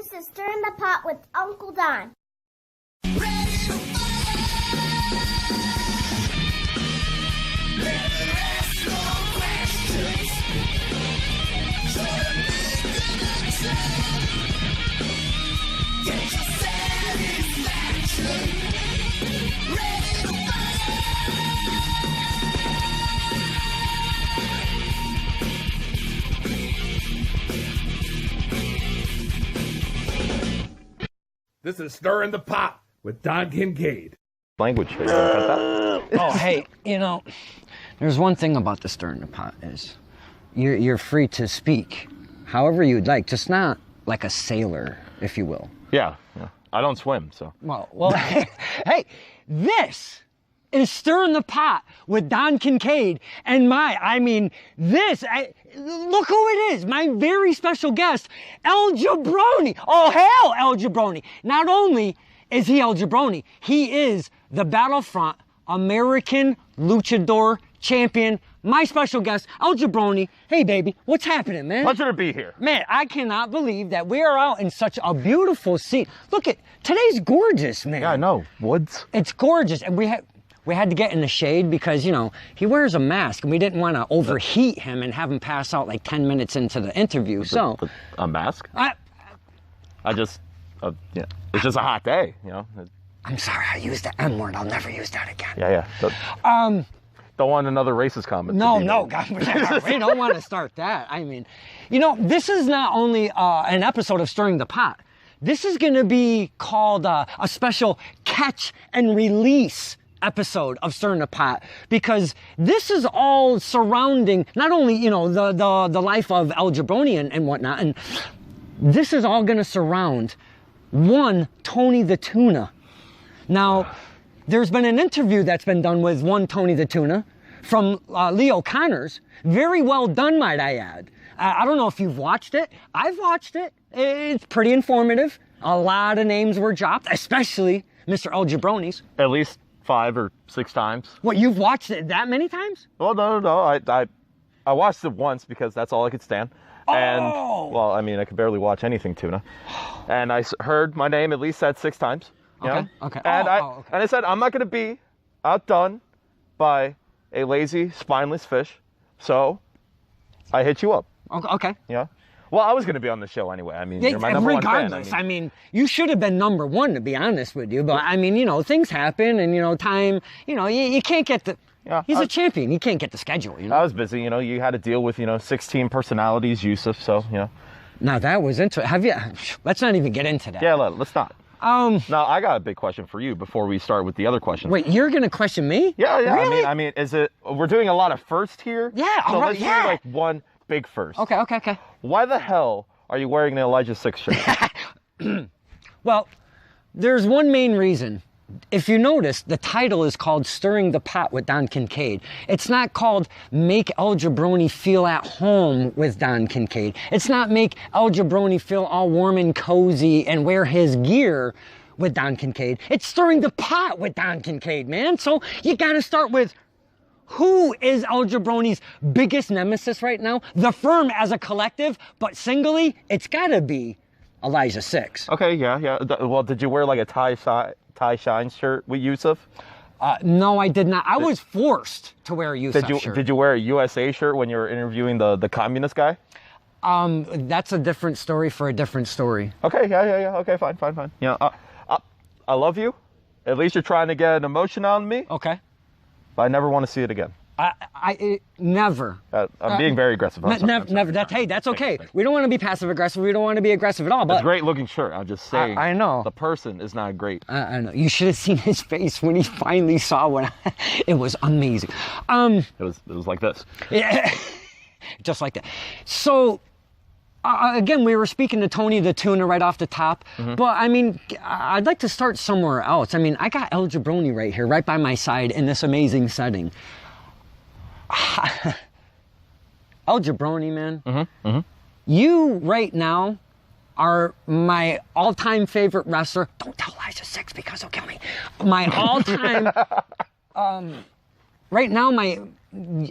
This is Stirring the Pot with Uncle Don. This is Stirring the Pot with Don Kincaid. Language. Are you gonna cut that? Oh, hey, there's one thing about the Stirring the Pot is you're free to speak however you'd like, just not like a sailor, if you will. Yeah. I don't swim, so. Well, hey, this is Stirring the Pot with Don Kincaid and look who it is, my very special guest, El Jabroni. Oh, hell, El Jabroni. Not only is he El Jabroni, he is the Battlefront American Luchador Champion. My special guest, El Jabroni. Hey, baby, what's happening, man? Pleasure to be here. Man, I cannot believe that we are out in such a beautiful scene. Look today's gorgeous, man. Yeah, I know. Woods. It's gorgeous, and we had to get in the shade because, he wears a mask, and we didn't want to overheat him and have him pass out like 10 minutes into the interview, so... A mask? It's just a hot day, I'm sorry, I used the M word. I'll never use that again. Yeah. Don't want another racist comment. No, God, we don't want to start that. This is not only an episode of Stirring the Pot. This is going to be called a special catch and release episode of Stirring the Pot, because this is all surrounding not only, the life of El Jabroni and whatnot, and this is all going to surround one Tony the Tuna. Now, there's been an interview that's been done with one Tony the Tuna from Leo Connors. Very well done, might I add. I don't know if you've watched it. I've watched it. It's pretty informative. A lot of names were dropped, especially Mr. El Jabroni's. At least 5 or 6 times. What, you've watched it that many times? Well, no. I watched it once because that's all I could stand. Oh! And, I could barely watch anything tuna. And I heard my name at least said 6 times. Okay. And I said, I'm not going to be outdone by a lazy, spineless fish. So I hit you up. Okay. Yeah. Well, I was going to be on the show anyway. You're my number regardless, one fan. You should have been number one, to be honest with you. But, things happen and, time, you can't get the... Yeah, he's a champion. He can't get the schedule, I was busy, you had to deal with, 16 personalities, Yusuf, so, Now, that was let's not even get into that. Yeah, let's not. Now, I got a big question for you before we start with the other questions. Wait, you're going to question me? Yeah. Really? Is it, we're doing a lot of first here? Yeah, so all right, let's do like one big first. Okay. Why the hell are you wearing an Elijah 6 shirt? Well, there's one main reason. If you notice, the title is called Stirring the Pot with Don Kincaid. It's not called Make El Jabroni Feel at Home with Don Kincaid. It's not Make El Jabroni Feel all warm and cozy and wear his gear with Don Kincaid. It's Stirring the Pot with Don Kincaid, man. So you gotta start with, who is El Jabroni's biggest nemesis right now? The firm as a collective, but singly, it's gotta be Elijah 6. Okay, yeah. Well, did you wear like a tie shine shirt with Yusuf? No, I did not. I was forced to wear a Yusuf shirt. Did you wear a USA shirt when you were interviewing the communist guy? That's a different story for a different story. Okay, yeah. Okay, fine. Yeah, I love you. At least you're trying to get an emotion out of me. Okay. But I never want to see it again. Never. I'm being very aggressive. I'm sorry. Never. That's okay. We don't want to be passive aggressive. We don't want to be aggressive at all. But it's a great looking shirt. I'm just saying. I know. The person is not great. I know. You should have seen his face when he finally saw what. It was amazing. It was like this. Yeah. Just like that. So. Again, we were speaking to Tony the Tuna right off the top, but I'd like to start somewhere else. I got El Jabroni right here, right by my side in this amazing setting. El Jabroni, man. You right now are my all-time favorite wrestler. Don't tell Elijah 6 because he'll kill me. My all-time, right now,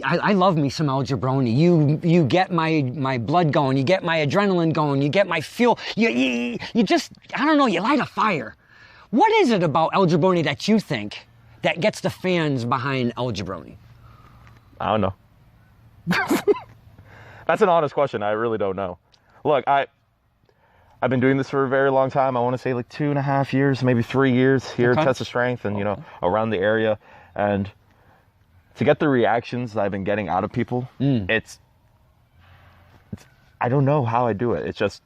I love me some El Jabroni. You get my blood going. You get my adrenaline going. You get my fuel. You just, I don't know, you light a fire. What is it about El Jabroni that you think that gets the fans behind El Jabroni? I don't know. That's an honest question. I really don't know. Look, I've been doing this for a very long time. I want to say like 2.5 years, maybe 3 years here at Test of Strength and, around the area. And to get the reactions that I've been getting out of people, it's I don't know how I do it. It just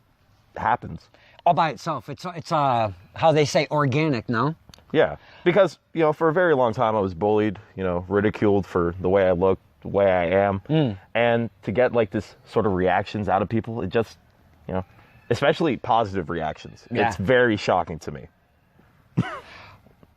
happens. All by itself. It's how they say organic, no? Yeah, because, for a very long time I was bullied, ridiculed for the way I look, the way I am. And to get like this sort of reactions out of people, it just, especially positive reactions. Yeah. It's very shocking to me.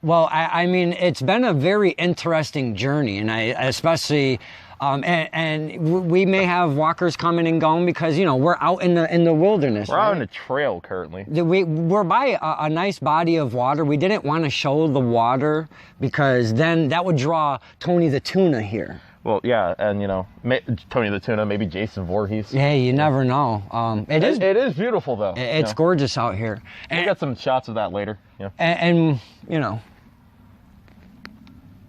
Well, I mean, it's been a very interesting journey, and I especially, and we may have walkers coming and going because we're out in the wilderness. We're out on a trail currently. We're by a nice body of water. We didn't want to show the water because then that would draw Tony the Tuna here. Well, yeah, and Tony the Tuna, maybe Jason Voorhees. Yeah, you never know. It is beautiful though. It's gorgeous out here. We'll get some shots of that later. And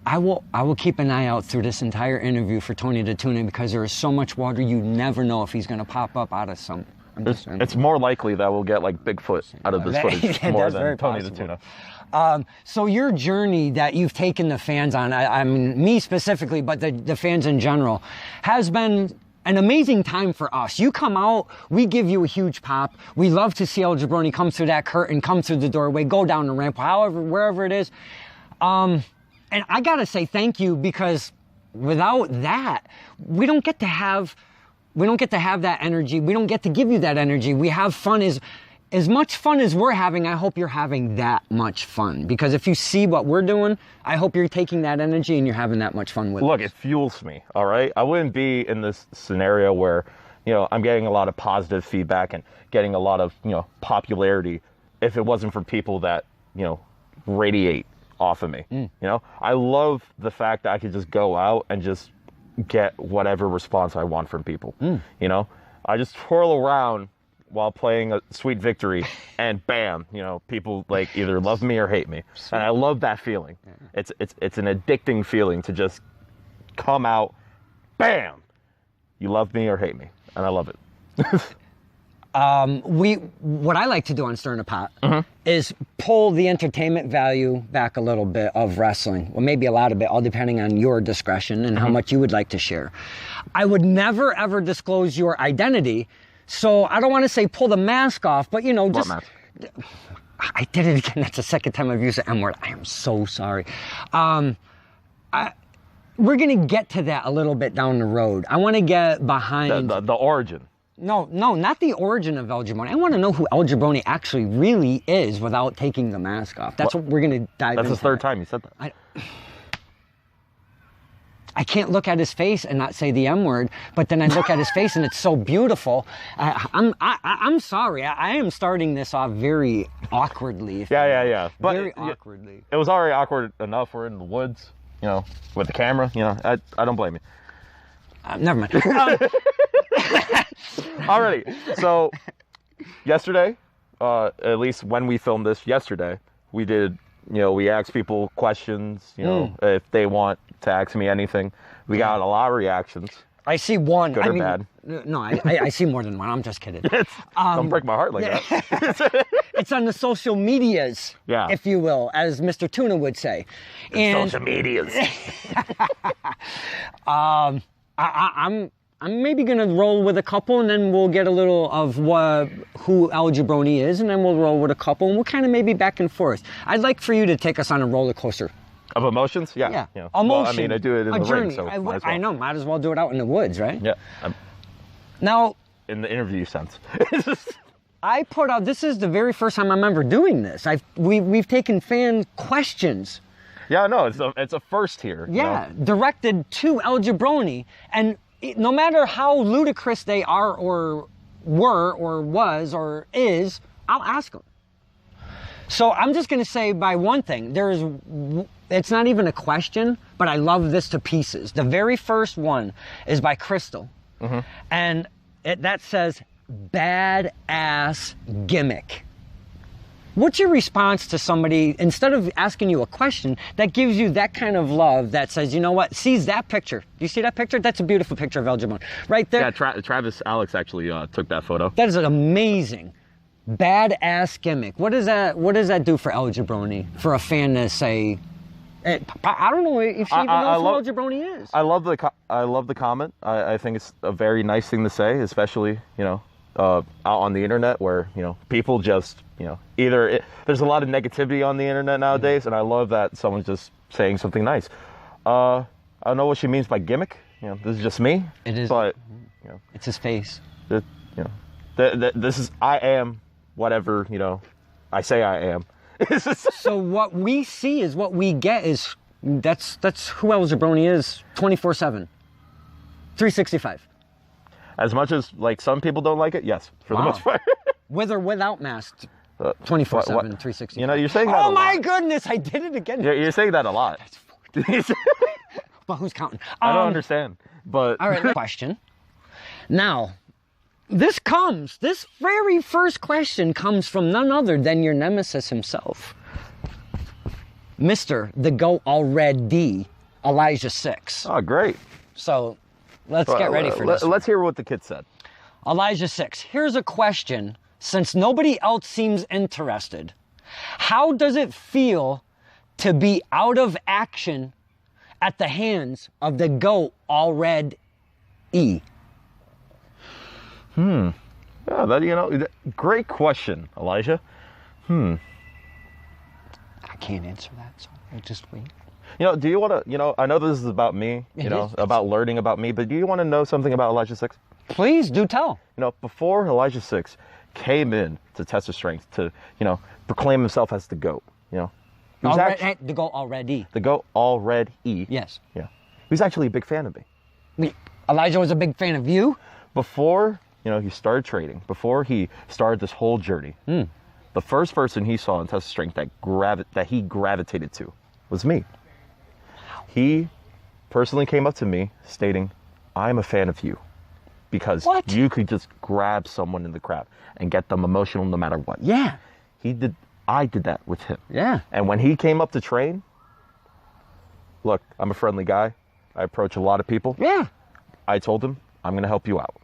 I will keep an eye out through this entire interview for Tony the Tuna because there is so much water you never know if he's going to pop up out of some. It's more likely that we'll get like Bigfoot out of this footage more than Tony the Tuna. So your journey that you've taken the fans on, I mean me specifically, but the fans in general, has been an amazing time for us. You come out, we give you a huge pop. We love to see El Jabroni come through that curtain, come through the doorway, go down the ramp, wherever it is. And I gotta say thank you because without that, we don't get to have that energy. We don't get to give you that energy. We have fun as much fun as we're having. I hope you're having that much fun because if you see what we're doing, I hope you're taking that energy and you're having that much fun with it. Look, it fuels me. All right. I wouldn't be in this scenario where, I'm getting a lot of positive feedback and getting a lot of, popularity if it wasn't for people that, radiate off of me. I love the fact that I could just go out and just get whatever response I want from people. I just twirl around while playing a Sweet Victory and bam, people like either love me or hate me. And I love that feeling. It's an addicting feeling to just come out, bam, you love me or hate me. And I love it. What I like to do on Stirring the Pot is pull the entertainment value back a little bit of wrestling. Well, maybe a lot of it, all depending on your discretion and how much you would like to share. I would never, ever disclose your identity. So I don't want to say pull the mask off, but just... Mask? I did it again. That's the second time I've used the M word. I am so sorry. We're going to get to that a little bit down the road. I want to get behind... The origin. No, not the origin of El Jabroni. I want to know who El Jabroni actually really is without taking the mask off. That's what we're going to dive into. That's the third time you said that. I can't look at his face and not say the M word, but then I look at his face and it's so beautiful. I'm sorry. I am starting this off very awkwardly. Yeah. But very awkwardly. It was already awkward enough. We're in the woods, with the camera. I don't blame you. Never mind. Alrighty. So yesterday, at least when we filmed this yesterday, we did. We asked people questions. If they want to ask me anything. We got a lot of reactions. I see one. Good or bad? No, I see more than one. I'm just kidding. Don't break my heart like that. It's on the social medias, if you will, as Mr. Tuna would say. Social medias. I'm maybe gonna roll with a couple, and then we'll get a little of who El Jabroni is, and then we'll roll with a couple, and we'll kind of maybe back and forth. I'd like for you to take us on a roller coaster. Of emotions? Yeah. Emotion. Well, I mean, I do it in the journey. ring, so might as well. I know, might as well do it out in the woods, right? Yeah. Now, in the interview sense. I put out, this is the very first time I remember doing this. We've taken fan questions. Yeah, no, it's a first here. Yeah, directed to El Jabroni, and no matter how ludicrous they are or were or was or is, I'll ask them. So I'm just going to say by one thing, it's not even a question, but I love this to pieces. The very first one is by Crystal. And that says, badass gimmick. What's your response to somebody, instead of asking you a question, that gives you that kind of love that says, you know what, sees that picture. Do you see that picture? That's a beautiful picture of El Jabroni. Right there. Yeah, Travis Alex actually took that photo. That is an amazing, badass gimmick. What does that do for El Jabroni? For a fan to say, I don't know if she even knows who El Jabroni is. I love the comment. I think it's a very nice thing to say, especially, you know, out on the internet where, you know, people just, you know, there's a lot of negativity on the internet nowadays, and I love that someone's just saying something nice. I don't know what she means by gimmick. You know, this is just me. It is, but you know, it's his face. You know, this is, I am whatever, you know, I say I am. So what we see is what we get is that's who El Jabroni is 24/7, 365. As much as like some people don't like it, yes, for the most part. With or without mask, 24/7, 365. You know, you're saying that. Oh my goodness, I did it again. You're saying that a lot. That's 40. But who's counting? I don't understand. But all right, question. Now, this very first question comes from none other than your nemesis himself, Mr. the GOAT already, Elijah 6. Oh, great. So let's get ready for this. Let's hear what the kid said. Elijah 6, here's a question. Since nobody else seems interested, how does it feel to be out of action at the hands of the GOAT already? Yeah, that, you know, great question, Elijah. I can't answer that, so I'll just wait. You know, do you want to, you know, I know this is about me, you know, about learning about me, but do you want to know something about Elijah 6? Please do tell. You know, before Elijah 6 came in to test his strength, to, you know, proclaim himself as the GOAT, you know. The GOAT already. The GOAT already. Yes. Yeah. He was actually a big fan of me. Elijah was a big fan of you? Before, you know, he started trading, before he started this whole journey, the first person he saw in test strength that he gravitated to was me. He personally came up to me stating, I'm a fan of you because you could just grab someone in the crowd and get them emotional no matter what. Yeah. I did that with him. Yeah. And when he came up to train, look, I'm a friendly guy. I approach a lot of people. Yeah. I told him, I'm going to help you out.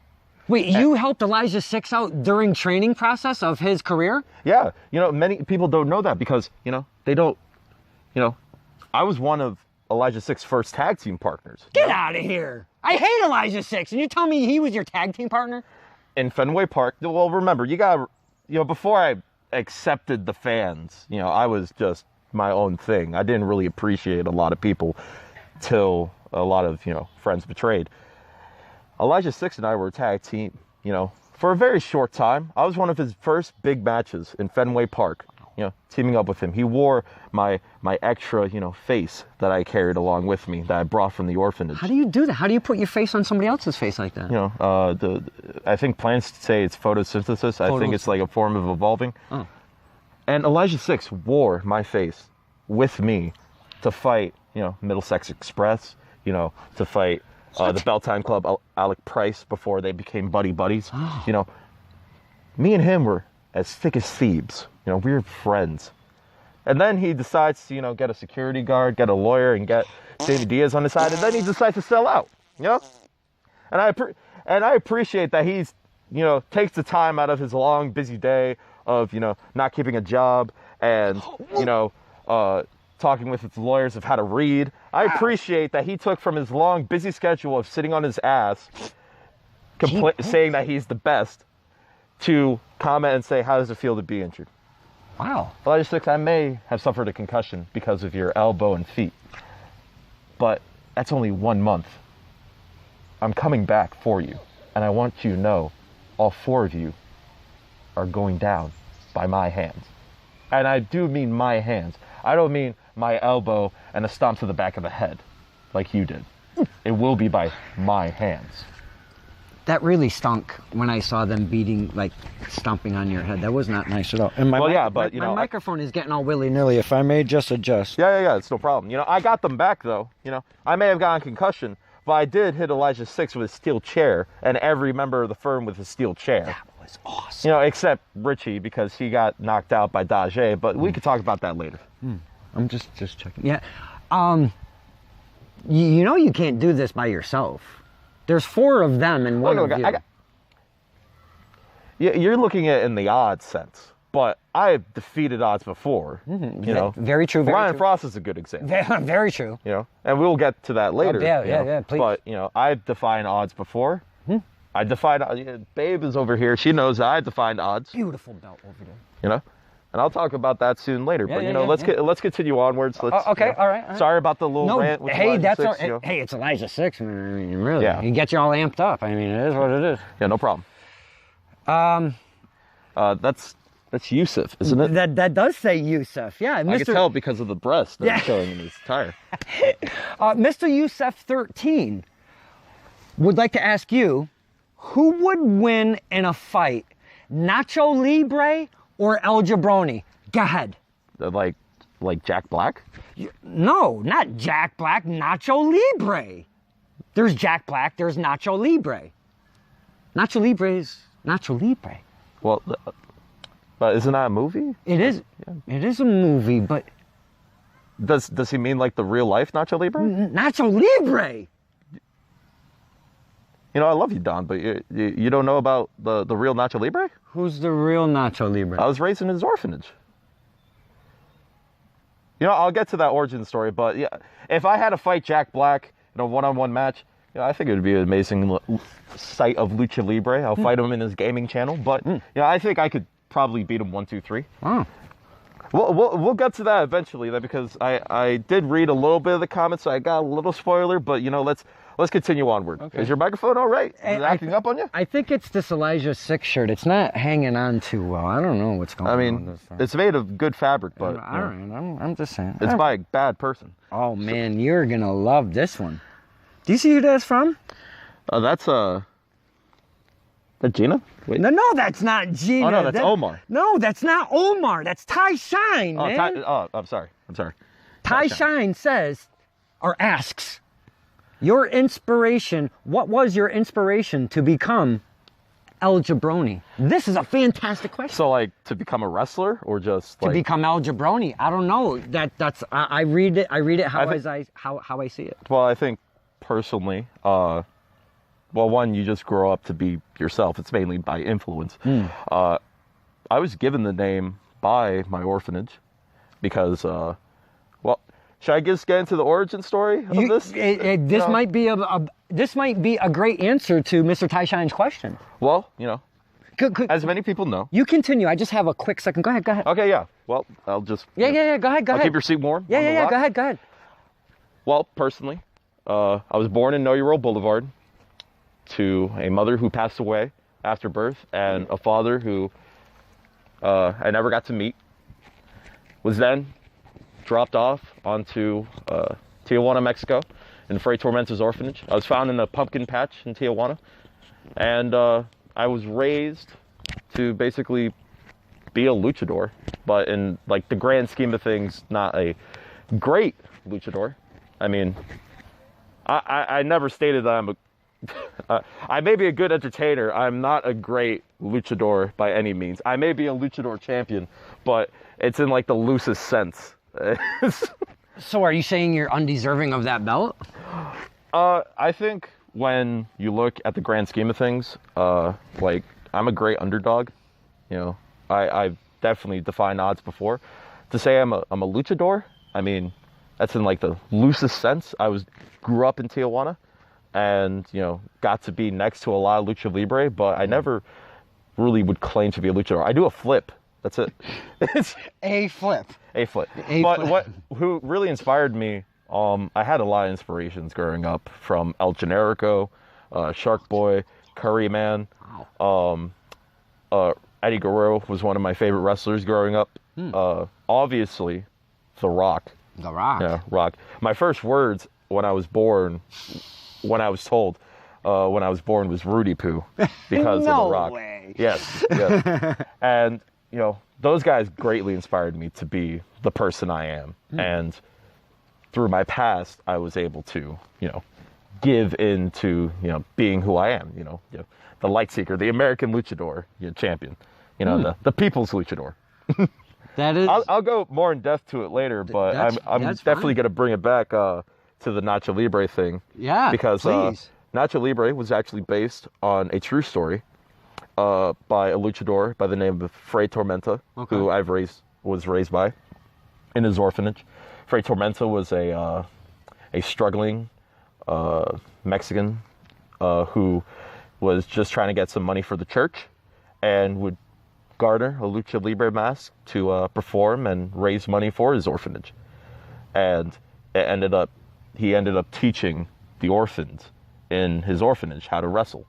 Wait, you helped Elijah 6 out during training process of his career? Yeah. You know, many people don't know that because, you know, they don't, you know, I was one of Elijah 6's first tag team partners. Get out of here. I hate Elijah 6. And you tell me he was your tag team partner? In Fenway Park. Well, remember, you know, before I accepted the fans, you know, I was just my own thing. I didn't really appreciate a lot of people till a lot of, you know, friends betrayed. Elijah 6 and I were a tag team, you know, for a very short time. I was one of his first big matches in Fenway Park, you know, teaming up with him. He wore my extra, you know, face that I carried along with me that I brought from the orphanage. How do you do that? How do you put your face on somebody else's face like that? You know, I think plants say it's photosynthesis. I think it's like a form of evolving. Oh. And Elijah 6 wore my face with me to fight, you know, Middlesex Express, you know, to fight the Belltime Club, Alec Price, before they became buddies. Oh. You know, me and him were as thick as thieves. You know, we were friends. And then he decides to, you know, get a security guard, get a lawyer, and get David Diaz on his side. And then he decides to sell out, you know? And I appreciate that he's, you know, takes the time out of his long, busy day of, you know, not keeping a job and, you know, talking with his lawyers of how to read. I appreciate that he took from his long, busy schedule of sitting on his ass, saying that he's the best, to comment and say, how does it feel to be injured? Wow. Elijah 6, I may have suffered a concussion because of your elbow and feet, but that's only 1 month. I'm coming back for you, and I want you to know all 4 of you are going down by my hands. And I do mean my hands. I don't mean my elbow and a stomp to the back of the head like you did. It will be by my hands. That really stunk when I saw them stomping on your head. That was not nice at all. And my my microphone is getting all willy-nilly. If I may just adjust. Yeah, it's no problem. I got them back, though. I may have gotten concussion, but I did hit Elijah 6 with a steel chair, and every member of the firm with a steel chair. That was awesome. Except Richie, because he got knocked out by Dajé, but we could talk about that later. I'm just checking. Yeah. You can't do this by yourself. There's 4 of them and one of you. Yeah, you're looking at it in the odds sense, but I've defeated odds before. Very true. Ryan Frost is a good example. Very true. And we'll get to that later. Yeah, please. But I've defined odds before. I defined. Babe is over here. She knows I defined odds. Beautiful belt over there. And I'll talk about that soon later. Let's continue onwards. Okay, all right. Sorry about the little rant with Elijah 6, Hey, it's Elijah 6. I mean, really. Yeah. He gets you all amped up. I mean, it is what it is. Yeah, no problem. That's Yusuf, isn't it? That does say Yusuf. Yeah, I can tell because of the breast that's showing in his tire. Mr. Yusuf 13 would like to ask you, who would win in a fight, Nacho Libre or El Jabroni? Go ahead. Like Jack Black? No, not Jack Black. Nacho Libre. There's Jack Black. There's Nacho Libre. Nacho Libre is Nacho Libre. Well, but isn't that a movie? It is. Yeah. It is a movie, but does he mean like the real life Nacho Libre? Nacho Libre. I love you, Don, but you don't know about the real Nacho Libre? Who's the real Nacho Libre? I was raised in his orphanage. I'll get to that origin story, but yeah, if I had to fight Jack Black in a one-on-one match, I think it would be an amazing sight of Lucha Libre. I'll fight him in his gaming channel, but I think I could probably beat him 1, 2, 3. Oh. We'll get to that eventually, though, because I did read a little bit of the comments, so I got a little spoiler, but let's continue onward. Okay. Is your microphone all right? Is it acting up on you? I think it's this Elijah 6 shirt. It's not hanging on too well. I don't know what's going on. I mean, it's made of good fabric, but all right, I'm just saying. It's by a bad person. Oh man, you're gonna love this one. Do you see who that's from? That's that Gina? Wait. No, that's not Gina. Oh no, that's Omar. No, that's not Omar. That's Ty Shine, man. I'm sorry. Ty Shine says, or asks, what was your inspiration to become El Jabroni? This is a fantastic question. So to become a wrestler or just to become El Jabroni? I don't know. That's I read it how I see it. Well, I think personally, one, you just grow up to be yourself. It's mainly by influence. I was given the name by my orphanage because should I just get into the origin story of this? This might be a great answer to Mr. Ty Shine's question. Well, as many people know. You continue. I just have a quick second. Go ahead. Okay, yeah. Well, I'll just. Yeah. Go ahead. I'll keep your seat warm. Yeah. Go ahead. Well, personally, I was born in Know Your Role Boulevard to a mother who passed away after birth and a father who I never got to meet. Was then dropped off onto Tijuana, Mexico, in Fray Tormento's orphanage. I was found in a pumpkin patch in Tijuana, and I was raised to basically be a luchador, but in the grand scheme of things, not a great luchador. I mean, I never stated that I'm I may be a good entertainer. I'm not a great luchador by any means. I may be a luchador champion, but it's in the loosest sense. So are you saying you're undeserving of that belt? I think when you look at the grand scheme of things, I'm a great underdog. I've definitely defined odds before. To say I'm a luchador, I mean, that's in the loosest sense. Grew up in Tijuana and, got to be next to a lot of lucha libre, but I never really would claim to be a luchador. I do a flip. That's it. It's a flip. Who really inspired me, I had a lot of inspirations growing up from El Generico, Shark Boy, Curry Man. Eddie Guerrero was one of my favorite wrestlers growing up. Obviously, The Rock. The Rock. Yeah, Rock. My first words when I was born, when I was told, when I was born was Rudy Poo because of No The Rock. way. Yes, yes. And, you know, those guys greatly inspired me to be the person I am. And through my past, I was able to, you know, give into, you know, being who I am, you know, the light seeker, the American luchador, champion, you know, the people's luchador. That is. I'll go more in depth to it later, but I'm definitely going to bring it back to the Nacho Libre thing. Yeah, because please. Nacho Libre was actually based on a true story by a luchador by the name of Fray Tormenta, who was raised by in his orphanage. Fray Tormenta was a struggling Mexican who was just trying to get some money for the church and would garner a lucha libre mask to perform and raise money for his orphanage. And he ended up teaching the orphans in his orphanage how to wrestle.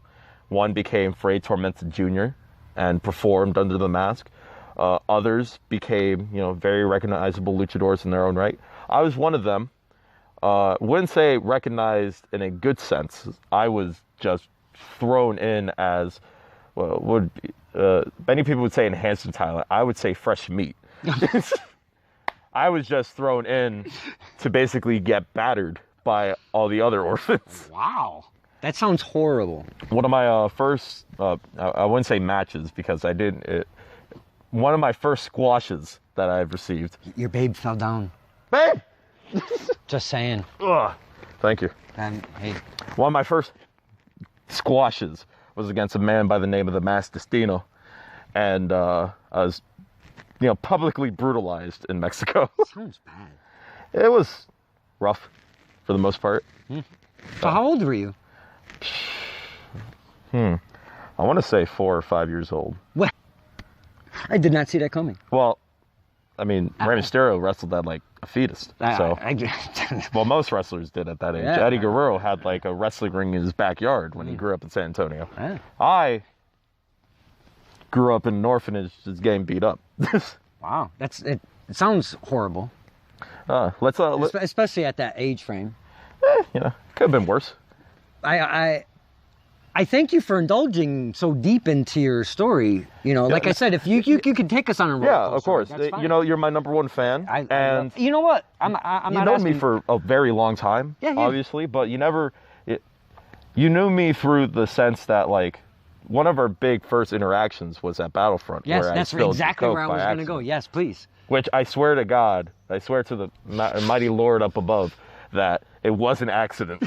One became Fray Tormenta Jr. and performed under the mask. Others became, you know, very recognizable luchadors in their own right. I was one of them. Wouldn't say recognized in a good sense. I was just thrown in as, well, many people would say enhanced talent. I would say fresh meat. I was just thrown in to basically get battered by all the other orphans. Wow. That sounds horrible. One of my first, I wouldn't say matches because I didn't, one of my first squashes that I've received. Your babe fell down. Babe! Just saying. Ugh. Thank you. Hey. One of my first squashes was against a man by the name of the Masked Destino. And I was, you know, publicly brutalized in Mexico. Sounds bad. It was rough for the most part. So how old were you? I want to say 4 or 5 years old. What? I did not see that coming. Well, I mean, Rey Mysterio wrestled at like a fetus. Well, most wrestlers did at that age. Yeah. Eddie Guerrero had like a wrestling ring in his backyard when he grew up in San Antonio. Yeah. I grew up in an orphanage just getting beat up. Wow. It sounds horrible. Let's Especially at that age frame. you know, could have been worse. I thank you for indulging so deep into your story. You know, like I said, if you could take us on a roller Yeah, coaster, of course. that's fine. You know, you're my number one fan, and you know what? I'm you not known asking. me for a very long time, Yeah. obviously, but you never, you knew me through the sense that like one of our big first interactions was at Battlefront. Yes, where that's I spilled exactly Coke where I by was going to accident. go. Yes, please. Which I swear to God, I swear to the mighty Lord up above that it was an accident.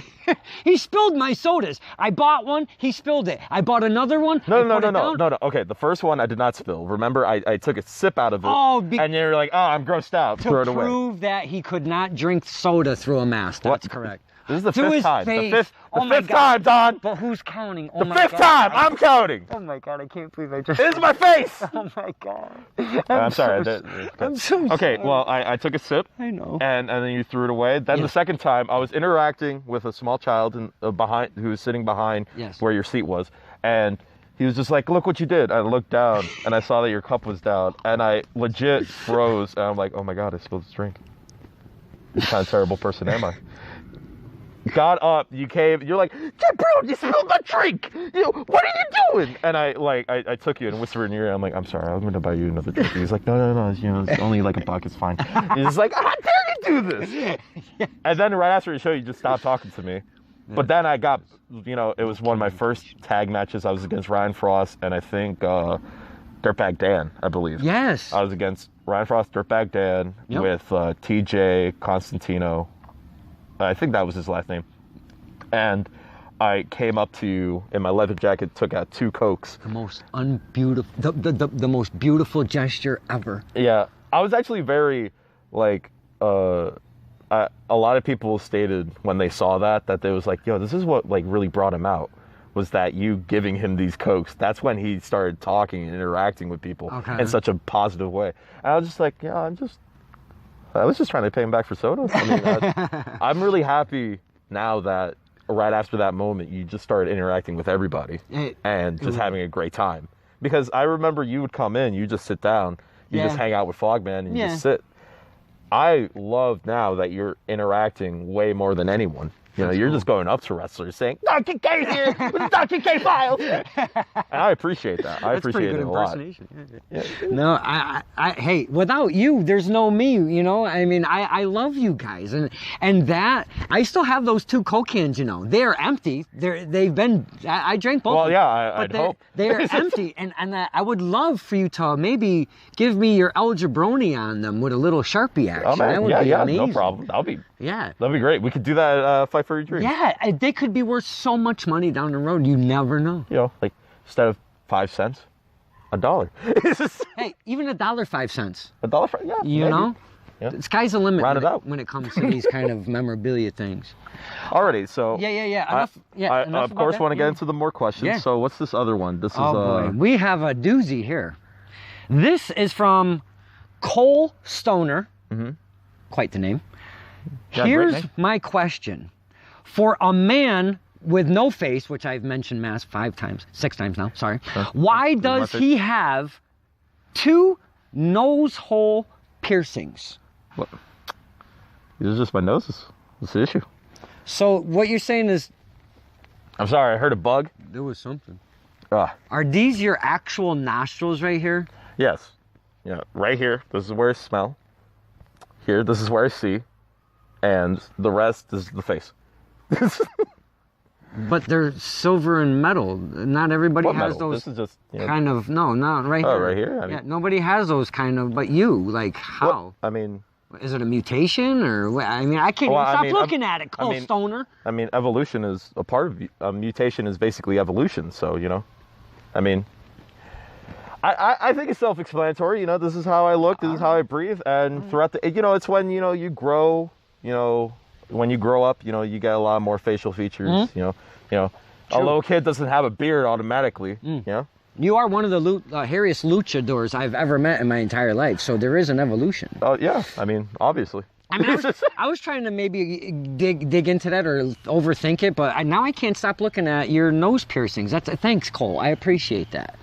He spilled my sodas. I bought one. He spilled it. I bought another one. No. Okay, the first one I did not spill. Remember, I took a sip out of it, and you're like, oh, I'm grossed out. To Throw it away. prove that he could not drink soda through a mask. That's correct. This is the To fifth his time. face. The Oh my fifth God. time, Don. But who's counting? Oh The my fifth God. time. I'm counting. Oh my God, I can't believe I just... This is my face. Oh my God. I'm sorry. I'm so Okay, sorry. well, I took a sip. I know. And then you threw it away. Then Yes. the second time, I was interacting with a small child behind who was sitting behind Yes. where your seat was, and he was just like, "Look what you did." I looked down and I saw that your cup was down, and I legit froze. And I'm like, "Oh my God, I spilled this drink. What kind of terrible person am I?" Got up, you came, you're like, "Jabroni, you spilled my drink! You know, what are you doing?" And I took you and whispered in your ear, I'm like, "I'm sorry, I'm gonna buy you another drink." He's like, no, you know, it's only like a buck, it's fine. He's like, "How dare you do this?" And then right after the show, you just stopped talking to me. But then I got, you know, it was one of my first tag matches. I was against Ryan Frost and I think Dirtbag Dan, I believe. Yes. I was against Ryan Frost, Dirtbag Dan, with TJ Constantino. I think that was his last name. And I came up to you in my leather jacket, took out 2 Cokes. The most unbeautiful, the most beautiful gesture ever. Yeah, I was actually very, like, a lot of people stated when they saw that they was like, yo, this is what, like, really brought him out, was that you giving him these Cokes. That's when he started talking and interacting with people in such a positive way. And I was just like, yeah, I was just trying to pay him back for soda. I mean, I'm really happy now that right after that moment, you just started interacting with everybody and just having a great time. Because I remember you would come in, you just sit down, you just hang out with Fogman and you just sit. I love now that you're interacting way more than anyone. You know, you're just going up to wrestlers saying, Donkey K here with the Donkey K files. And I appreciate that. I appreciate it a lot. Yeah. No, hey, without you, there's no me, you know? I mean, I love you guys. And that, I still have those 2 Coke cans, you know. They're empty. They've been, I drank both. Well, yeah, I'd hope. They're empty. And I would love for you to maybe give me your El Jabroni on them with a little Sharpie action. Oh, man. That would be amazing. No problem. That'd be great. We could do that at Fight for Your Dreams. Yeah, they could be worth so much money down the road. You never know. You know, like instead of 5 cents, $1. Hey, even $1.05. $1, yeah. You maybe. know? Yeah. The sky's the limit Round it out. when it comes to these kind of memorabilia things. Alrighty, so Yeah. I enough of course about want to that. get into the more questions. Yeah. So what's this other one? This is Oh boy, we have a doozy here. This is from Cole Stoner. Quite the name. Yeah, great Here's name. my question. For a man with no face, which I've mentioned 6 times now, sorry. Why does he have 2 nose hole piercings? What? These are just my noses. What's the issue? So what you're saying is I'm sorry, I heard a bug. there was something. Ah, Are these your actual nostrils right here? yes. Yeah, right here. This is where I smell. Here, this is where I see. And the rest is the face. But they're silver and metal. Not everybody What has metal? those This is just, you know, kind of, no, not right Oh, here. right here? I mean- Yeah, nobody has those kind of, but you, like how? I mean, Is it a mutation or what? I mean, I can't Well, even I stop mean, looking at it, Cole Stoner. evolution is a part of mutation is basically evolution. So, you know, I mean, I think it's self-explanatory. You know, this is how I look. This is how I breathe. And throughout the, you know, it's when, you know, you grow, you know, when you grow up, you know, you get a lot more facial features, you know, a little kid doesn't have a beard automatically, you know. You are one of the hairiest luchadors I've ever met in my entire life, so there is an evolution. Oh, yeah. I mean, obviously. I mean, I was trying to maybe dig into that or overthink it, but now I can't stop looking at your nose piercings. Thanks, Cole. I appreciate that.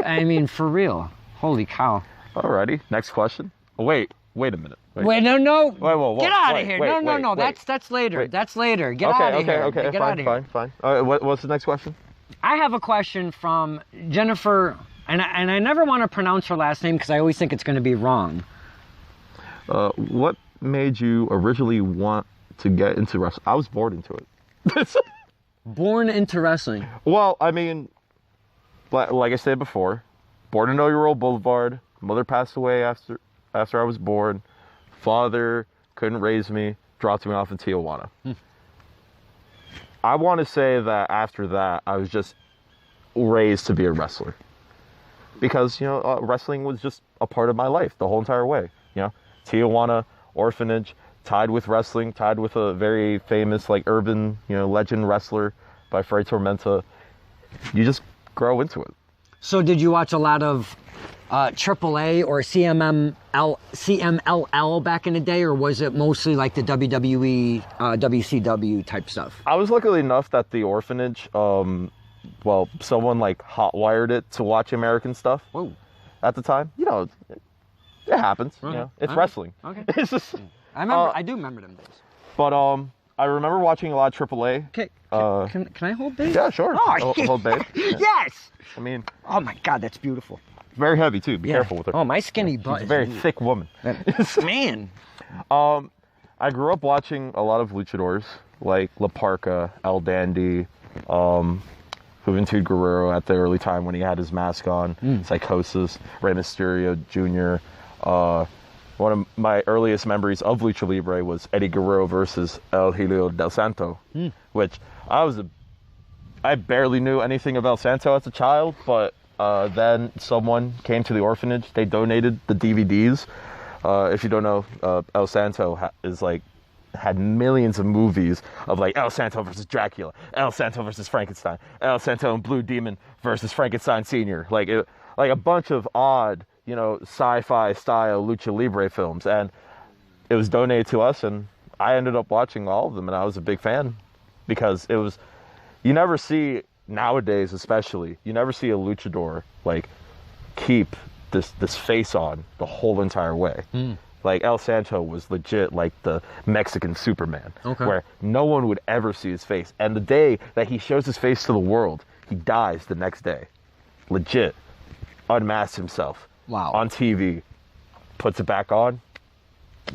I mean, for real. Holy cow. Alrighty. Next question. Oh, wait a minute. Wait, no. Whoa, Get out of wait, here. wait, no. wait. That's later. Wait. That's later. Get out of here. Okay. Get out of here. Fine. What's the next question? I have a question from Jennifer, and I never want to pronounce her last name because I always think it's going to be wrong. What made you originally want to get into wrestling? I was born into it. Born into wrestling. Well, I mean, like I said before, born in Old Boulevard. Mother passed away after I was born. Father couldn't raise me, dropped me off in Tijuana. I want to say that after that, I was just raised to be a wrestler. Because, you know, wrestling was just a part of my life the whole entire way. You know, Tijuana, orphanage, tied with wrestling, tied with a very famous, like, urban, you know, legend wrestler by Fray Tormenta. You just grow into it. So did you watch a lot of AAA or CMLL back in the day, or was it mostly like the WWE, WCW type stuff? I was lucky enough that the orphanage, well, someone like hotwired it to watch American stuff. Whoa. At the time. You know, it happens. You know, it's wrestling. Okay. It's just, I do remember them days. but I remember watching a lot of AAA. Okay. Can I hold babe? Yeah, sure. Oh, Hold babe. Yeah. Yes. I mean, Oh my God, that's beautiful. very heavy too. Be careful with her. Oh, my skinny butt. She's a very thick woman. Man. I grew up watching a lot of luchadors like La Parka, El Dandy, Juventud Guerrero at the early time when he had his mask on, Psychosis, Rey Mysterio Jr. One of my earliest memories of Lucha Libre was Eddie Guerrero versus El Helio del Santo, which I barely knew anything of El Santo as a child, but then someone came to the orphanage. They donated the DVDs. If you don't know, El Santo had millions of movies of like El Santo versus Dracula, El Santo versus Frankenstein, El Santo and Blue Demon versus Frankenstein Sr. Like a bunch of odd, you know, sci-fi style Lucha Libre films, and it was donated to us, and I ended up watching all of them, and I was a big fan because it was. You never see nowadays, especially, you never see a luchador like keep this face on the whole entire way. Like El Santo was legit like the Mexican Superman, where no one would ever see his face. And the day that he shows his face to the world, he dies the next day. Legit. Unmasks himself. Wow. On TV. Puts it back on.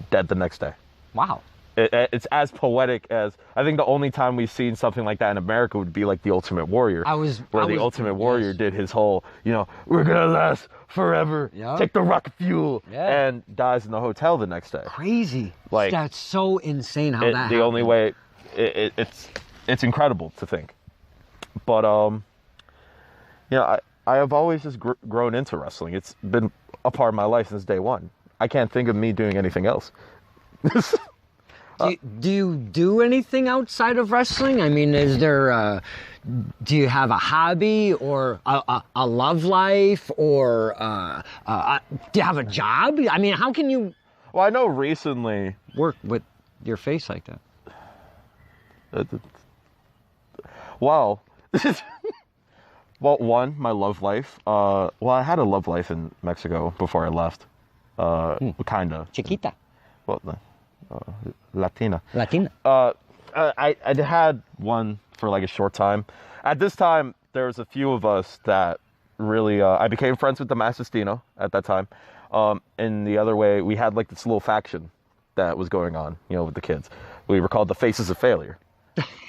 Dead the next day. Wow. It's as poetic as, I think the only time we've seen something like that in America would be like the Ultimate Warrior. The Ultimate Warrior did his whole, we're gonna last forever. Yep. Take the rocket fuel. Yeah. And dies in the hotel the next day. Crazy. Like, that's so insane how that the happened. only way, it's incredible to think. But I have always just grown into wrestling. It's been a part of my life since day one. I can't think of me doing anything else. Do you do anything outside of wrestling? I mean, is there, do you have a hobby or a love life or do you have a job? I mean, how can you... Well, I know recently... work with your face like that. Well, one, my love life. Well, I had a love life in Mexico before I left. Kind of. Chiquita. Well, Latina. I had one for like a short time. At this time, there was a few of us that really, I became friends with the Masistino at that time. And the other way, we had like this little faction that was going on, with the kids. We were called the Faces of Failure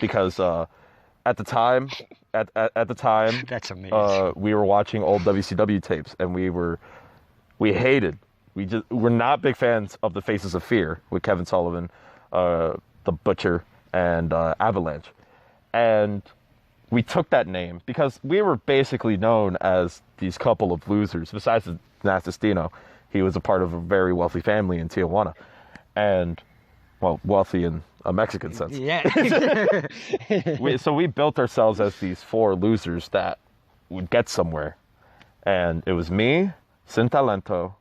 because at the time, that's amazing. We were watching old WCW tapes and we hated. We're not big fans of the Faces of Fear with Kevin Sullivan, the Butcher, and Avalanche. And we took that name because we were basically known as these couple of losers. Besides Nastastino, he was a part of a very wealthy family in Tijuana. And, well, wealthy in a Mexican sense. Yeah. So we built ourselves as these four losers that would get somewhere. And it was me, Sin Talento,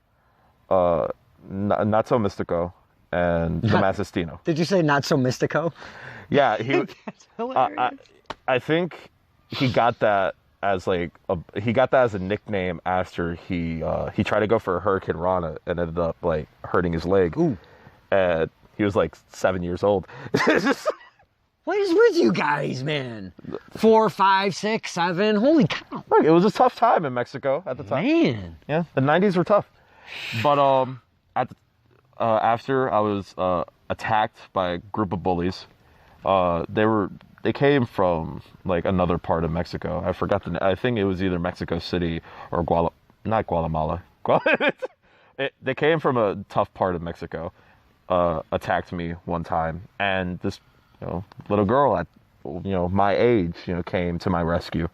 Not So Mystico, and the Masistino. Did you say Not So Mystico? Yeah, That's hilarious. I think he got that as a nickname after he tried to go for a Hurricane Rana and ended up like hurting his leg. Ooh. And he was like 7 years old. What is with you guys, man? 4, 5, 6, 7. Holy cow! Look, it was a tough time in Mexico at the time. Man. Yeah, the 90s were tough. But after I was attacked by a group of bullies, they came from like another part of Mexico. I forgot I think it was either Mexico City or not Guatemala. They came from a tough part of Mexico. Attacked me one time, and this little girl at my age came to my rescue.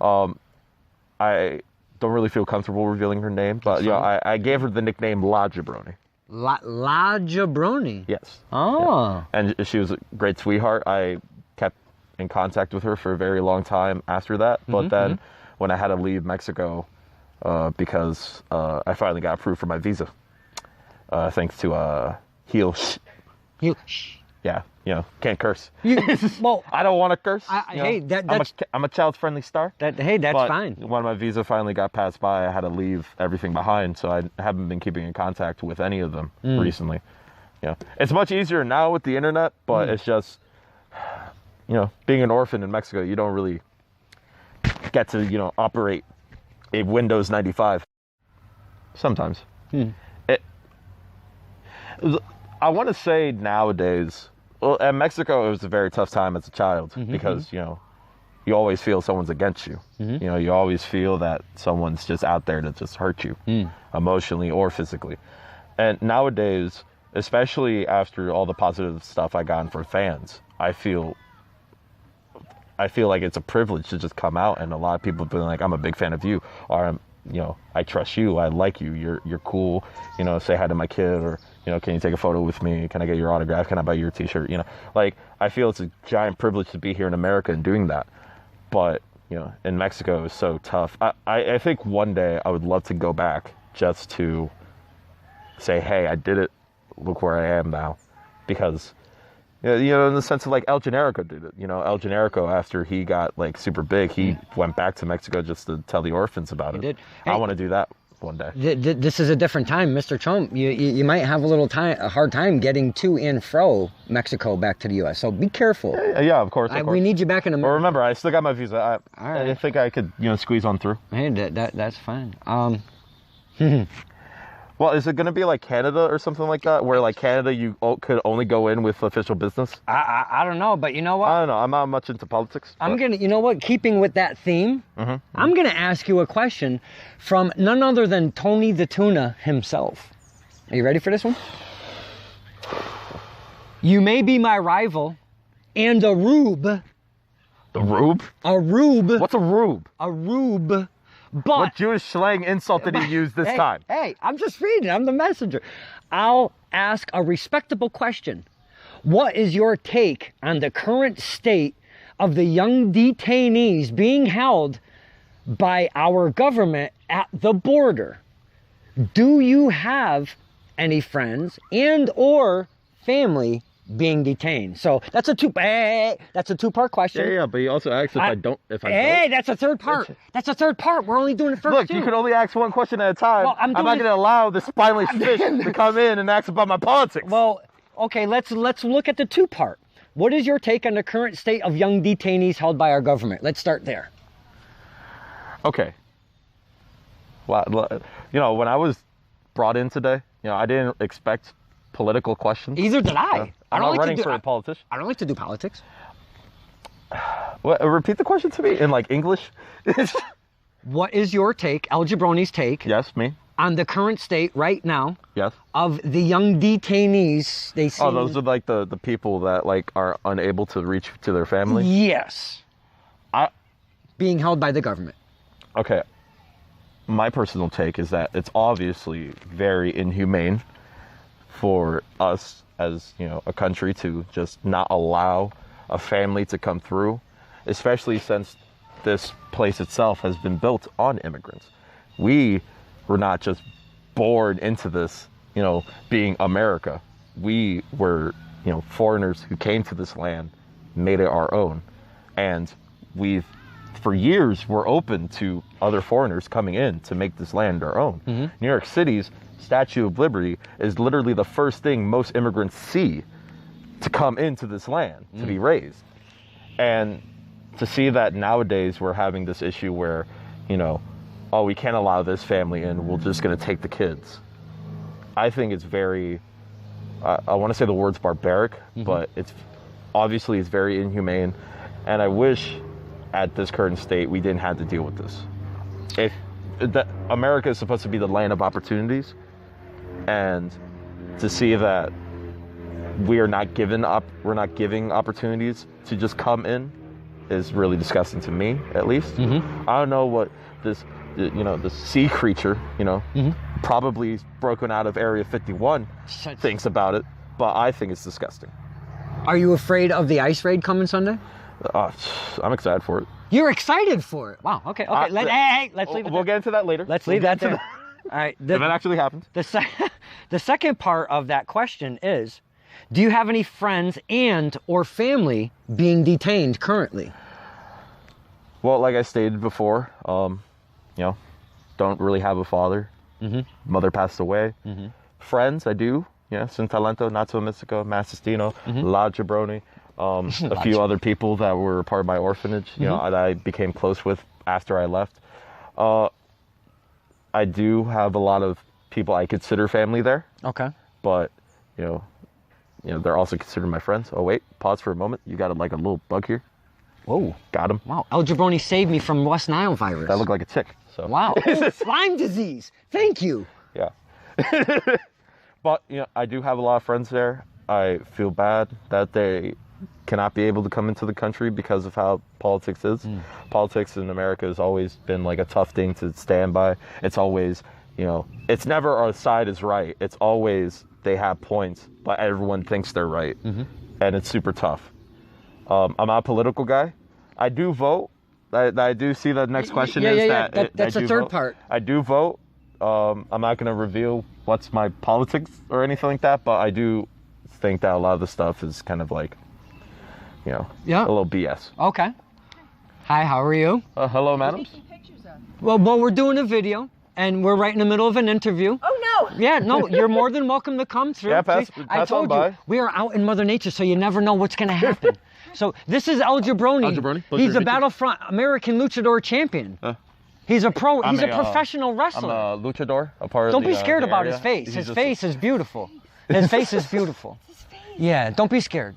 I don't really feel comfortable revealing her name, but I gave her the nickname La Jabroni. La Jabroni? Yes. Oh. Yeah. And she was a great sweetheart. I kept in contact with her for a very long time after that. But then when I had to leave Mexico because I finally got approved for my visa, thanks to Heel. Yeah, can't curse. Well, I don't want to curse. Hey, I'm a child-friendly star. That's but fine. When my visa finally got passed by, I had to leave everything behind, so I haven't been keeping in contact with any of them recently. It's much easier now with the internet, but it's just, being an orphan in Mexico, you don't really get to, operate a Windows 95. Sometimes. I want to say nowadays, well, in Mexico, it was a very tough time as a child because, you always feel someone's against you. You always feel that someone's just out there to just hurt you emotionally or physically. And nowadays, especially after all the positive stuff I gotten for fans, I feel like it's a privilege to just come out, and a lot of people have been like, I'm a big fan of you, or I trust you, I like you, you're cool, say hi to my kid, or can you take a photo with me, can I get your autograph, can I buy your t-shirt, like I feel it's a giant privilege to be here in America and doing that. But in Mexico it's so tough. I think one day I would love to go back just to say, hey, I did it, look where I am now. Because in the sense of like El Generico did it. El Generico, after he got like super big, he went back to Mexico just to tell the orphans about it. Did. I want to do that. one day. This is a different time, Mr. Trump. You might have a hard time getting to and fro Mexico back to the U.S. So be careful. Yeah, of course. We need you back in America. Well, remember, I still got my visa. I think I could, squeeze on through. Hey, that's fine. Well, is it going to be like Canada or something like that, where like Canada you could only go in with official business? I don't know, but you know what? I don't know. I'm not much into politics. You know what? Keeping with that theme, I'm gonna ask you a question from none other than Tony the Tuna himself. Are you ready for this one? You may be my rival, and a rube. The rube? A rube. What's a rube? A rube. But what Jewish slang insult did he use this time? Hey, I'm just reading. I'm the messenger. I'll ask a respectable question. What is your take on the current state of the young detainees being held by our government at the border? Do you have any friends and or family being detained? So that's a two-part question. Yeah, but he also asked if I don't. That's a third part. That's a third part. We're only doing the first two. You can only ask one question at a time. Well, I'm not going to allow the spineless fish to come in and ask about my politics. Well, okay, let's look at the two-part. What is your take on the current state of young detainees held by our government? Let's start there. Okay. Well, when I was brought in today, I didn't expect political questions. Either did I. I'm not running for a politician. I don't like to do politics. What, repeat the question to me in like English. What is your take, El Jabroni's take? Yes, me. On the current state right now? Yes. Of the young detainees, they seem... Oh, those are like the people that like are unable to reach to their family? Yes. Being held by the government. Okay. My personal take is that it's obviously very inhumane for us as a country to just not allow a family to come through, especially since this place itself has been built on immigrants. We were not just born into this, being America. We were, foreigners who came to this land, made it our own, and we've for years were open to other foreigners coming in to make this land our own. New York City's Statue of Liberty is literally the first thing most immigrants see to come into this land, to be raised. And to see that nowadays we're having this issue where, we can't allow this family in, we're just going to take the kids. I think it's very, I want to say the word's barbaric, but it's very inhumane. And I wish at this current state we didn't have to deal with this. America is supposed to be the land of opportunities, and to see that we're not giving opportunities to just come in is really disgusting to me, at least. I don't know what this sea creature, probably broken out of Area 51 thinks about it, but I think it's disgusting. Are you afraid of the ice raid coming Sunday? I'm excited for it. You're excited for it? Wow. Okay. Let's leave it. We'll get into that later. Let's leave that there. All right. If it actually happens. The second part of that question is, do you have any friends and or family being detained currently? Well, like I stated before, don't really have a father. Mother passed away. Friends, I do. Sin Talento, Nato Mystico, Massestino, La Jabroni. A few other people that were part of my orphanage, that I became close with after I left. I do have a lot of people I consider family there. Okay. But, they're also considered my friends. Oh, wait, pause for a moment. You got a little bug here. Whoa. Got him. Wow. El Jabroni saved me from West Nile virus. That looked like a tick. So. Wow. Lyme disease. Thank you. Yeah. But, I do have a lot of friends there. I feel bad that they cannot be able to come into the country because of how politics is. Politics in America has always been like a tough thing to stand by. It's always, it's never our side is right. It's always they have points, but everyone thinks they're right. And it's super tough. I'm not a political guy. I do vote. I do see the next question that's the third part. I do vote. I'm not going to reveal what's my politics or anything like that, but I do think that a lot of the stuff is kind of like, a little BS. Okay. Hi, how are you? Hello, madams. Well, we're doing a video. and we're right in the middle of an interview. Oh no! Yeah, no, you're more than welcome to come through. Yeah, pass I on told by. you, we are out in Mother Nature, so you never know what's going to happen. So this is El Jabroni. El Jabroni. Pleasure He's to a meet you. Battlefront American Luchador champion. He's a pro. He's a professional wrestler. I'm a luchador, a part of Don't the, be scared the about area. his face. He's His just- face is beautiful. His face is beautiful. Yeah, don't be scared.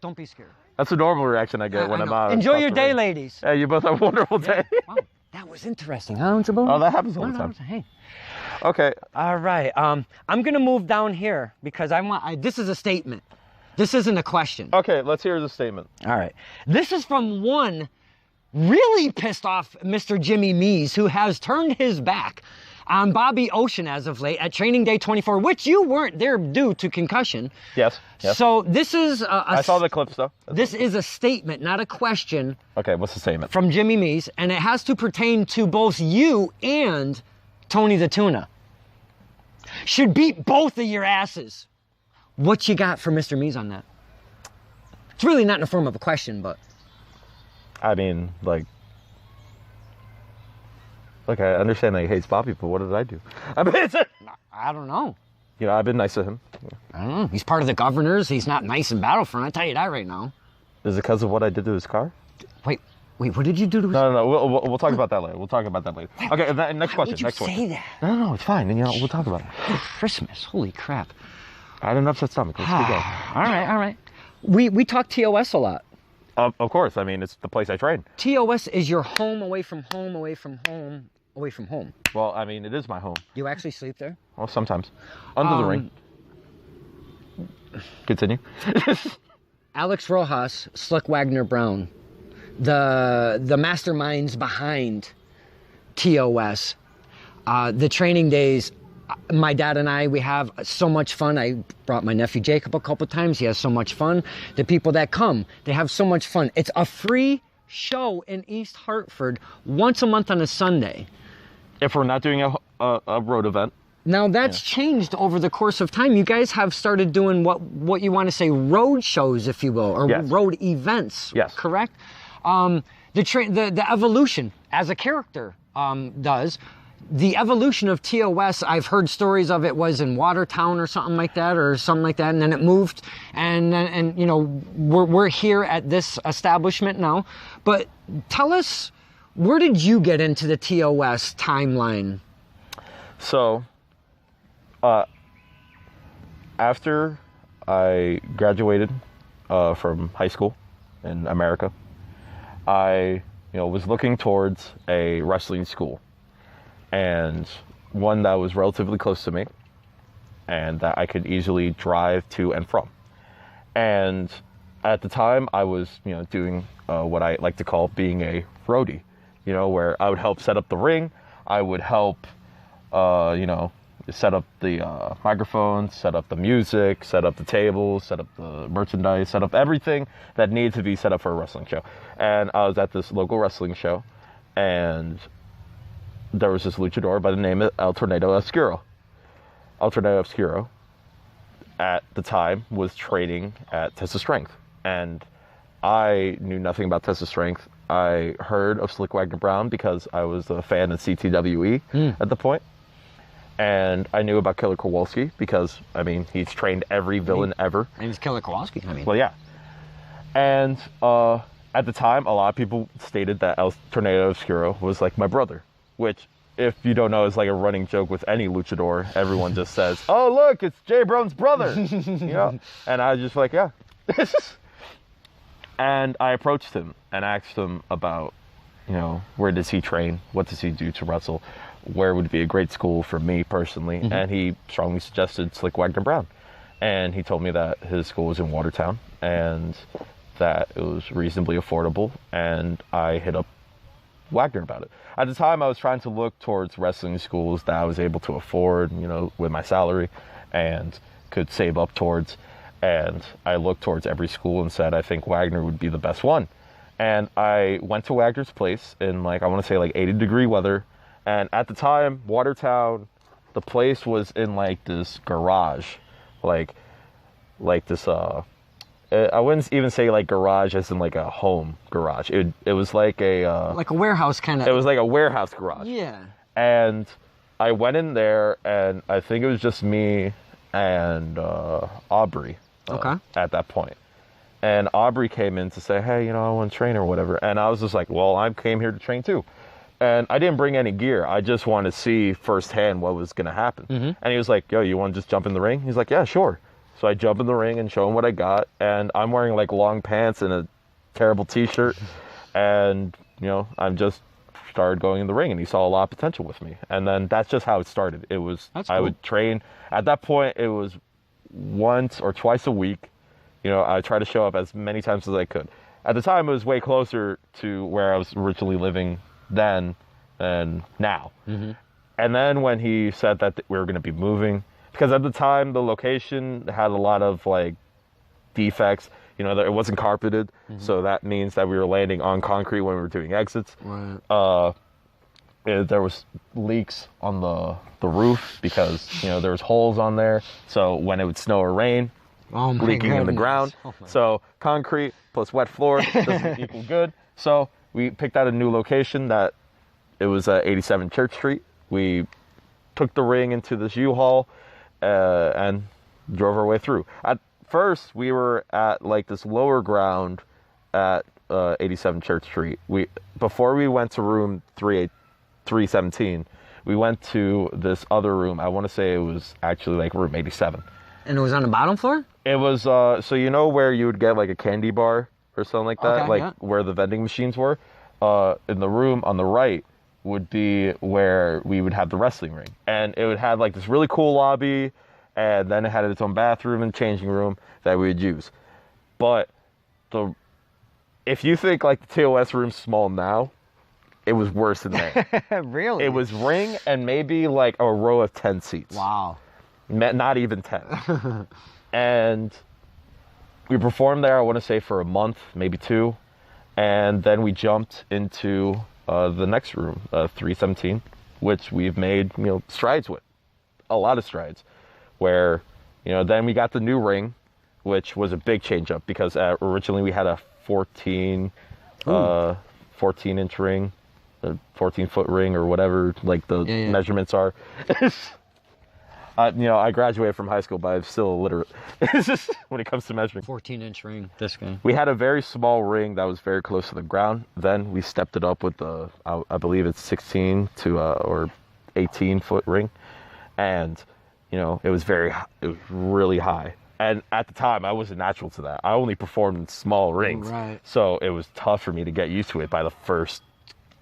Don't be scared. That's a normal reaction I get when I I'm know. out. Enjoy across your the day, ring. ladies. Yeah, you both have a wonderful day. Wow, that was interesting, huh, Jabroni? Oh, that happens all the time. Hey. Okay. All right. I'm gonna move down here because this is a statement. This isn't a question. Okay, let's hear the statement. All right. This is from one really pissed off Mr. Jimmy Mees, who has turned his back on Bobby Ocean as of late at Training Day 24, which you weren't there due to concussion. Yes. So this is I saw the clips though. This is a statement, not a question, Okay, what's the statement? from Jimmy Mees, and it has to pertain to both you and Tony the Tuna. Should beat both of your asses. What you got for Mr. Mees on that? It's really not in the form of a question, but I mean, like, look, I understand that he hates Bobby, but what did I do? I mean, I don't know. you know, I've been nice to him. I don't know. He's part of the governors. He's not nice in Battlefront. I tell you that right now. Is it because of what I did to his car? Wait, what did you do to his... No. We'll talk about that later. We'll talk about that later. Okay, and next question. Why would you Next say question. that? No, it's fine. You know, we'll talk about it. Christmas. Holy crap. I had an upset stomach. Let's keep going. All right. We talk TOS a lot. Of course. I mean, it's the place I train. TOS is your home away from home, away from home, away from home. Well, I mean, it is my home. You actually sleep there? Well, sometimes. Under the ring. Continue. Alex Rojas, Slick Wagner Brown, the masterminds behind TOS, the training days. My dad and I, we have so much fun. I brought my nephew Jacob a couple times. He has so much fun. The people that come, they have so much fun. It's a free show in East Hartford once a month on a Sunday. If we're not doing a road event. Now that's changed over the course of time. You guys have started doing what you want to say road shows, if you will, or Yes. road events. Yes. Correct. The evolution as a character does. The evolution of TOS, I've heard stories of it was in Watertown or something like that, and then it moved, and you know we're here at this establishment now. But tell us, where did you get into the TOS timeline? So, after I graduated from high school in America, I was looking towards a wrestling school, and one that was relatively close to me, and that I could easily drive to and from. And at the time, I was doing what I like to call being a roadie, where I would help set up the ring, I would help set up the microphones, set up the music, set up the tables, set up the merchandise, set up everything that needed to be set up for a wrestling show. And I was at this local wrestling show, and there was this luchador by the name of El Tornado Obscuro. El Tornado Obscuro, at the time, was training at Test of Strength. And I knew nothing about Test of Strength. I heard of Slick Wagner Brown because I was a fan of CTWE at the point. And I knew about Killer Kowalski because, he's trained every villain ever. And he's Killer Kowalski, Well, yeah. And at the time, a lot of people stated that El Tornado Obscuro was like my brother, which, if you don't know, is like a running joke with any luchador. Everyone just says, "Oh, look, it's Jabroni's brother," And I was just like, yeah. And I approached him and asked him about, where does he train? What does he do to wrestle? Where would be a great school for me personally? And he strongly suggested Slick Wagner Brown. And he told me that his school was in Watertown and that it was reasonably affordable. And I hit up Wagner about it. At the time, I was trying to look towards wrestling schools that I was able to afford, with my salary and could save up towards. And I looked towards every school and said, I think Wagner would be the best one. And I went to Wagner's place in 80-degree weather. And at the time, Watertown, the place was in this garage, like this, I wouldn't even say garage as in a home garage. It was like a like a warehouse kind of. It was like a warehouse garage. Yeah. And I went in there, and I think it was just me and Aubrey at that point. And Aubrey came in to say, hey, I want to train or whatever. And I was just like, well, I came here to train too. And I didn't bring any gear. I just wanted to see firsthand what was going to happen. And he was like, yo, you want to just jump in the ring? He's like, yeah, sure. So I jump in the ring and show him what I got. And I'm wearing like long pants and a terrible t-shirt. And, I'm just started going in the ring, and he saw a lot of potential with me. And then that's just how it started. It was, That's cool. I would train. At that point, it was once or twice a week. I tried to show up as many times as I could. At the time, it was way closer to where I was originally living then than now. And then when he said that we were going to be moving, because at the time, the location had a lot of like defects, that it wasn't carpeted. So that means that we were landing on concrete when we were doing exits. Right. There was leaks on the roof because, there was holes on there. So when it would snow or rain, leaking in the ground. So concrete plus wet floor doesn't equal good. So we picked out a new location that it was 87 Church Street. We took the ring into this U-Haul and drove our way through. At first, we were at like this lower ground at 87 Church Street. Before we went to room 317, we went to this other room. I want to say it was actually like room 87. And it was on the bottom floor? It was, so where you would get like a candy bar or something like that? Okay, where the vending machines were? In the room on the right would be where we would have the wrestling ring. And it would have like this really cool lobby, and then it had its own bathroom and changing room that we would use. But if you think like the TOS room's small now, it was worse than that. Really? It was ring and maybe like a row of 10 seats. Wow. Not even 10. And we performed there, I want to say, for a month, maybe 2. And then we jumped into the next room, 317, which we've made, strides with. A lot of strides. Where, then we got the new ring, which was a big change up because originally we had a 14-inch ring, a 14-foot ring or whatever, like the measurements are. I graduated from high school, but I'm still illiterate when it comes to measuring. 14-inch ring, this guy. We had a very small ring that was very close to the ground. Then we stepped it up with I believe it's 16 to or 18-foot ring, and it was really high. And at the time, I wasn't natural to that. I only performed in small rings, Right. So it was tough for me to get used to it by the first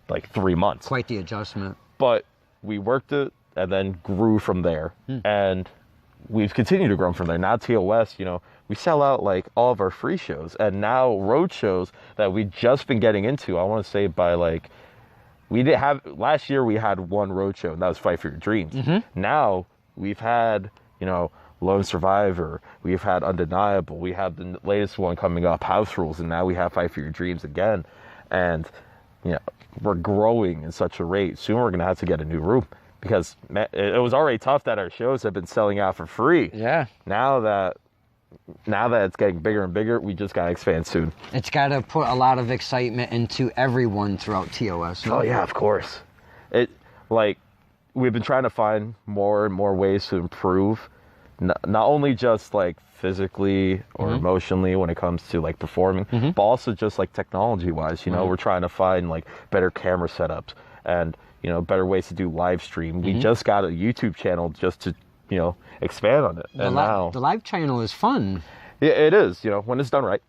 3 months. Quite the adjustment. But we worked it and then grew from there. And we've continued to grow from there. Now TOS, we sell out like all of our free shows. And now road shows that we've just been getting into, I want to say by last year we had one road show, and that was Fight for Your Dreams. Now we've had, Lone Survivor, we've had Undeniable, we have the latest one coming up, House Rules, and now we have Fight for Your Dreams again. And, we're growing in such a rate. Soon we're going to have to get a new room because it was already tough that our shows have been selling out for free. Yeah. Now that it's getting bigger and bigger, we just got to expand soon. It's got to put a lot of excitement into everyone throughout TOS. Oh, yeah, of course. We've been trying to find more and more ways to improve, not only just physically or emotionally when it comes to performing, but also just technology wise, we're trying to find better camera setups and, better ways to do live stream. We just got a YouTube channel just to, expand on it. The live channel is fun. Yeah, it is, when it's done right.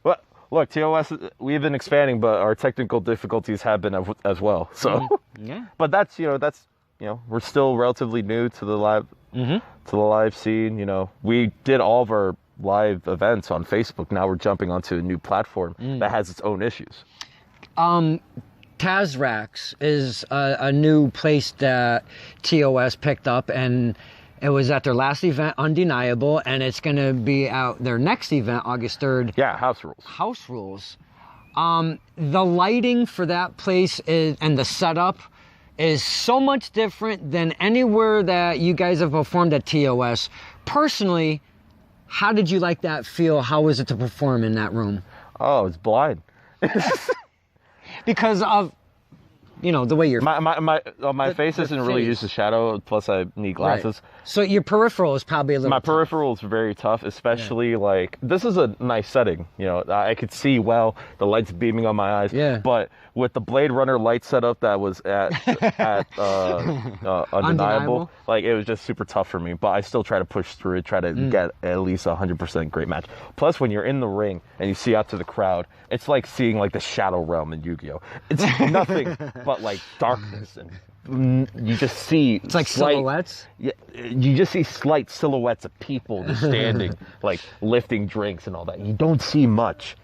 But look, TOS, we've been expanding, but our technical difficulties have been as well. So, Yeah. But that's we're still relatively new to the live scene. We did all of our live events on Facebook. Now we're jumping onto a new platform that has its own issues. Tazrax is a new place that TOS picked up, and it was at their last event, Undeniable, and it's going to be out their next event, August 3rd. Yeah, House Rules. House Rules. The lighting for that place and the setup is so much different than anywhere that you guys have performed at TOS. Personally, how did you like that feel? How was it to perform in that room? Oh, it's blind. Because of the way you're. My face isn't really used to shadow. Plus, I need glasses. Right. So your peripheral is probably a little. My tough. peripheral is very tough, especially like this is a nice setting. I could see well. The lights beaming on my eyes. Yeah. But with the Blade Runner light setup that was at undeniable, like it was just super tough for me. But I still try to push through it, try to get at least 100% great match. Plus, when you're in the ring and you see out to the crowd, it's like seeing like the Shadow Realm in Yu-Gi-Oh. It's nothing but like darkness, and you just see it's like silhouettes. Yeah, you just see slight silhouettes of people just standing, like lifting drinks and all that. You don't see much,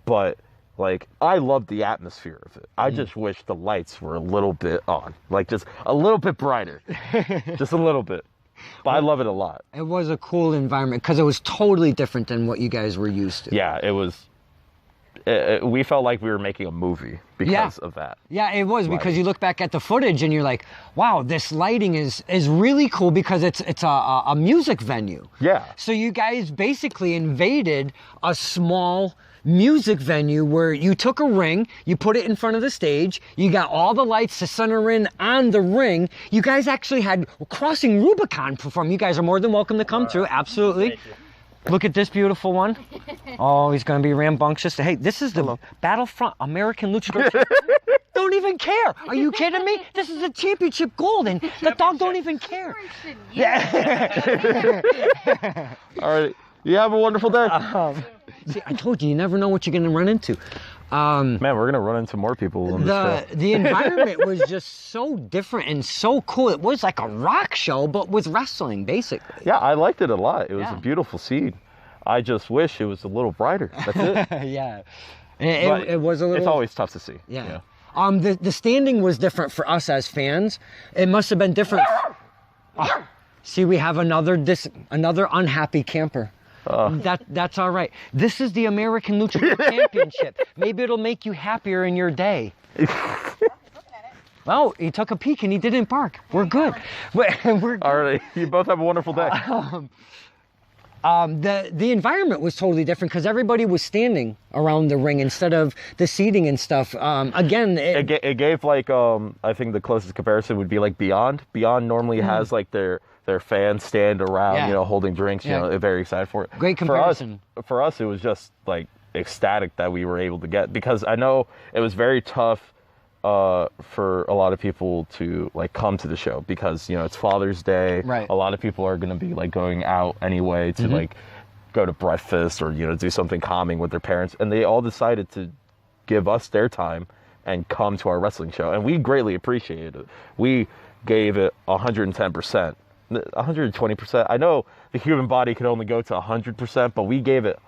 but like I love the atmosphere of it. I just wish the lights were a little bit on, like just a little bit brighter, just a little bit. But I love it a lot. It was a cool environment because it was totally different than what you guys were used to. Yeah, it was. We felt like we were making a movie because of that. Yeah, it was because you look back at the footage and you're like, wow, this lighting is really cool because it's a music venue. Yeah. So you guys basically invaded a small music venue where you took a ring, you put it in front of the stage, you got all the lights to center in on the ring. You guys actually had Crossing Rubicon perform. You guys are more than welcome to come through, absolutely. Thank you. Look at this beautiful one. Oh, he's going to be rambunctious. Hey, this is the Battlefront American Luchador. Don't even care. Are you kidding me? This is a championship gold, and the dog don't even care. Yeah. All right. You have a wonderful day. See, I told you, you never know what you're going to run into. Man, we're gonna run into more people in this show. The environment was just so different and so cool. It was like a rock show, but with wrestling, basically. Yeah, I liked it a lot. It was a beautiful scene. I just wish it was a little brighter. That's it. Yeah, it was a little. It's always tough to see. Yeah. The standing was different for us as fans. It must have been different. See, we have another unhappy camper. That's all right. This is the American Luchador Championship. Maybe it'll make you happier in your day. Well, he took a peek and he didn't bark. We're good. We're good. All right. You both have a wonderful day. The environment was totally different because everybody was standing around the ring instead of the seating and stuff. Again, it gave like I think the closest comparison would be like Beyond. Beyond normally has like their fans stand around, holding drinks, very excited for it. Great comparison. For us, it was just like ecstatic that we were able to get, because I know it was very tough for a lot of people to like come to the show because, it's Father's Day. Right. A lot of people are going to be like going out anyway to like go to breakfast or, do something calming with their parents. And they all decided to give us their time and come to our wrestling show. And we greatly appreciated it. We gave it 110%. 120%. I know the human body can only go to 100%, but we gave it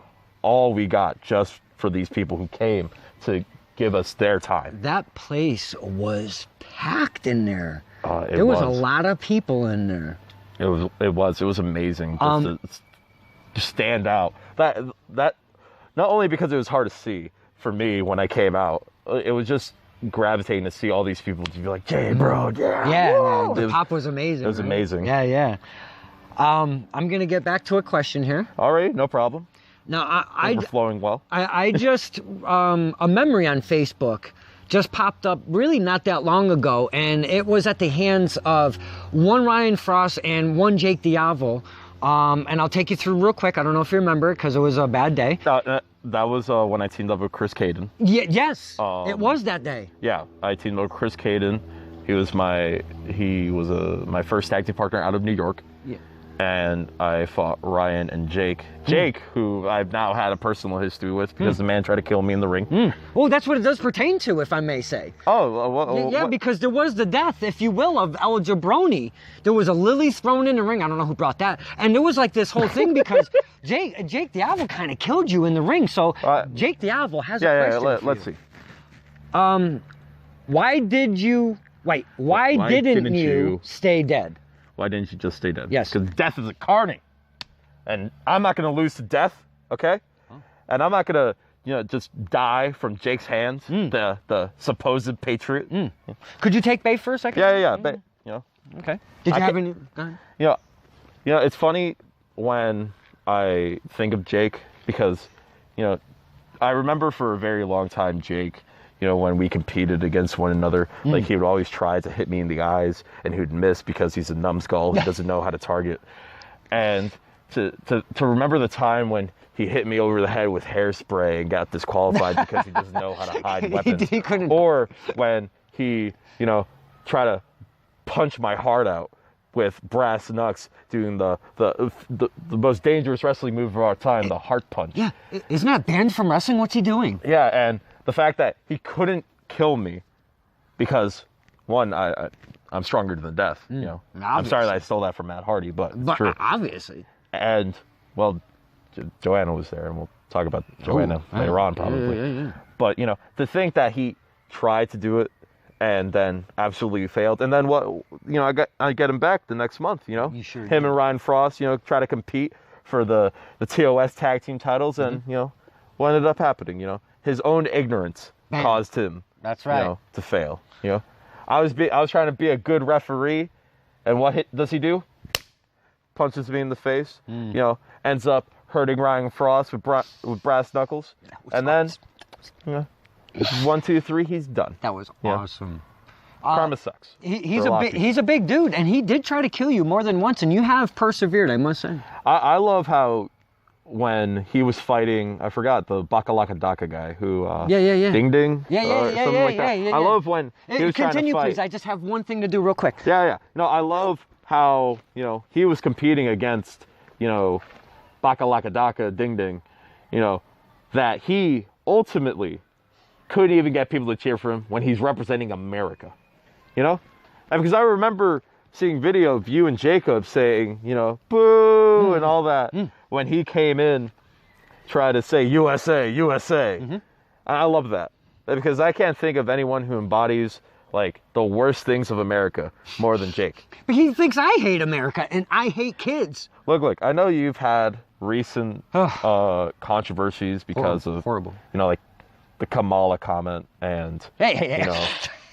all we got just for these people who came to give us their time. That place was packed in there. There was a lot of people in there. It was amazing just to stand out. That not only because it was hard to see for me when I came out, it was just gravitating to see all these people to be like, Jay, bro, yeah, the pop was amazing. It was amazing. Yeah. I'm gonna get back to a question here. All right, no problem. Now we're flowing well. I just a memory on Facebook just popped up really not that long ago, and it was at the hands of one Ryan Frost and one Jake Diavol. And I'll take you through real quick. I don't know if you remember it because it was a bad day. That was when I teamed up with Chris Caden. Yes, it was that day. Yeah, I teamed up with Chris Caden. He was my first tag team partner out of New York. Yeah. And I fought Ryan and Jake. Jake, who I've now had a personal history with because the man tried to kill me in the ring. Well, that's what it does pertain to, if I may say. Oh, because there was the death, if you will, of El Jabroni. There was a lily thrown in the ring. I don't know who brought that. And there was like this whole thing because Jake Diavol kind of killed you in the ring. So Jake Diavol has a question for you. Let's see. Why didn't you stay dead? Why didn't you just stay dead? Yes. Because death is incarnate. And I'm not going to lose to death, okay? Oh. And I'm not going to, just die from Jake's hands, the supposed patriot. Could you take bait for a second? Yeah. Okay. Did you have any? Go ahead. It's funny when I think of Jake because, I remember for a very long time, Jake, you know, when we competed against one another, like he would always try to hit me in the eyes, and he would miss because he's a numbskull who doesn't know how to target. And to remember the time when he hit me over the head with hairspray and got disqualified because he doesn't know how to hide weapons, he couldn't. Or when he, you know, tried to punch my heart out with brass knucks, doing the most dangerous wrestling move of our time, the heart punch. Yeah, isn't that banned from wrestling? What's he doing? Yeah, and the fact that he couldn't kill me because, one, I'm stronger than death. You know, I'm sorry that I stole that from Matt Hardy, but it's true. Obviously. And well, Joanna was there, and we'll talk about Joanna later on probably. Yeah. But you know, to think that he tried to do it and then absolutely failed, and then what? You know, I get him back the next month. You know, You sure him did. and Ryan Frost, you know, try to compete for the TOS tag team titles, and you know, what ended up happening? You know, his own ignorance Bam. caused him. That's right. You know, to fail. You know, I was trying to be a good referee, and what does he do? Punches me in the face. You know, ends up hurting Ryan Frost with brass knuckles, and then, you know, 1, 2, 3, he's done. That was Yeah. awesome. Karma sucks. He's a big dude, and he did try to kill you more than once, and you have persevered, I must say. I love how when he was fighting, I forgot, the Bakalakadaka guy who Yeah. Ding Ding, Yeah, or something like that. yeah. I love when he was trying to Continue, fight. please. I just have one thing to do real quick. Yeah. No, I love how, you know, he was competing against, you know, Bakalakadaka, Ding Ding, you know, that he ultimately couldn't even get people to cheer for him when he's representing America, you know? And because I remember seeing video of you and Jacob saying, you know, boo and all that when he came in, try to say USA, USA. And I love that because I can't think of anyone who embodies like the worst things of America more than Jake. But he thinks I hate America, and I hate kids. Look, I know you've had recent controversies because of, horrible. you know, like the Kamala comment and, Hey. you know,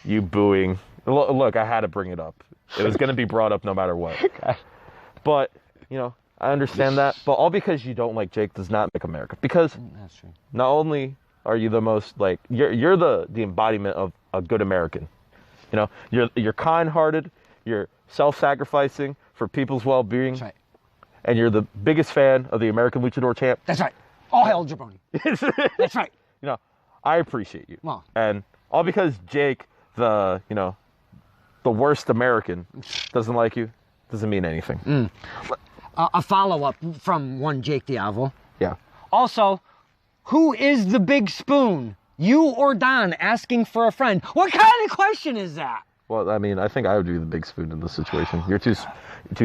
you booing. Look, I had to bring it up. It was going to be brought up no matter what. But, you know, I understand that. But all because you don't like Jake does not make America. Because That's true. not only are you the most, like, you're the embodiment of a good American. You know, you're kind-hearted, you're self-sacrificing for people's well-being, That's right. and you're the biggest fan of the American Luchador champ. That's right. All hail Jabroni. That's right. You know, I appreciate you. Well. And all because Jake, the worst American, doesn't like you, doesn't mean anything. A follow-up from one Jake Diavolo. Yeah. Also, who is the big spoon? You or Don asking for a friend? What kind of question is that? Well, I mean, I think I would be the big spoon in this situation. You're too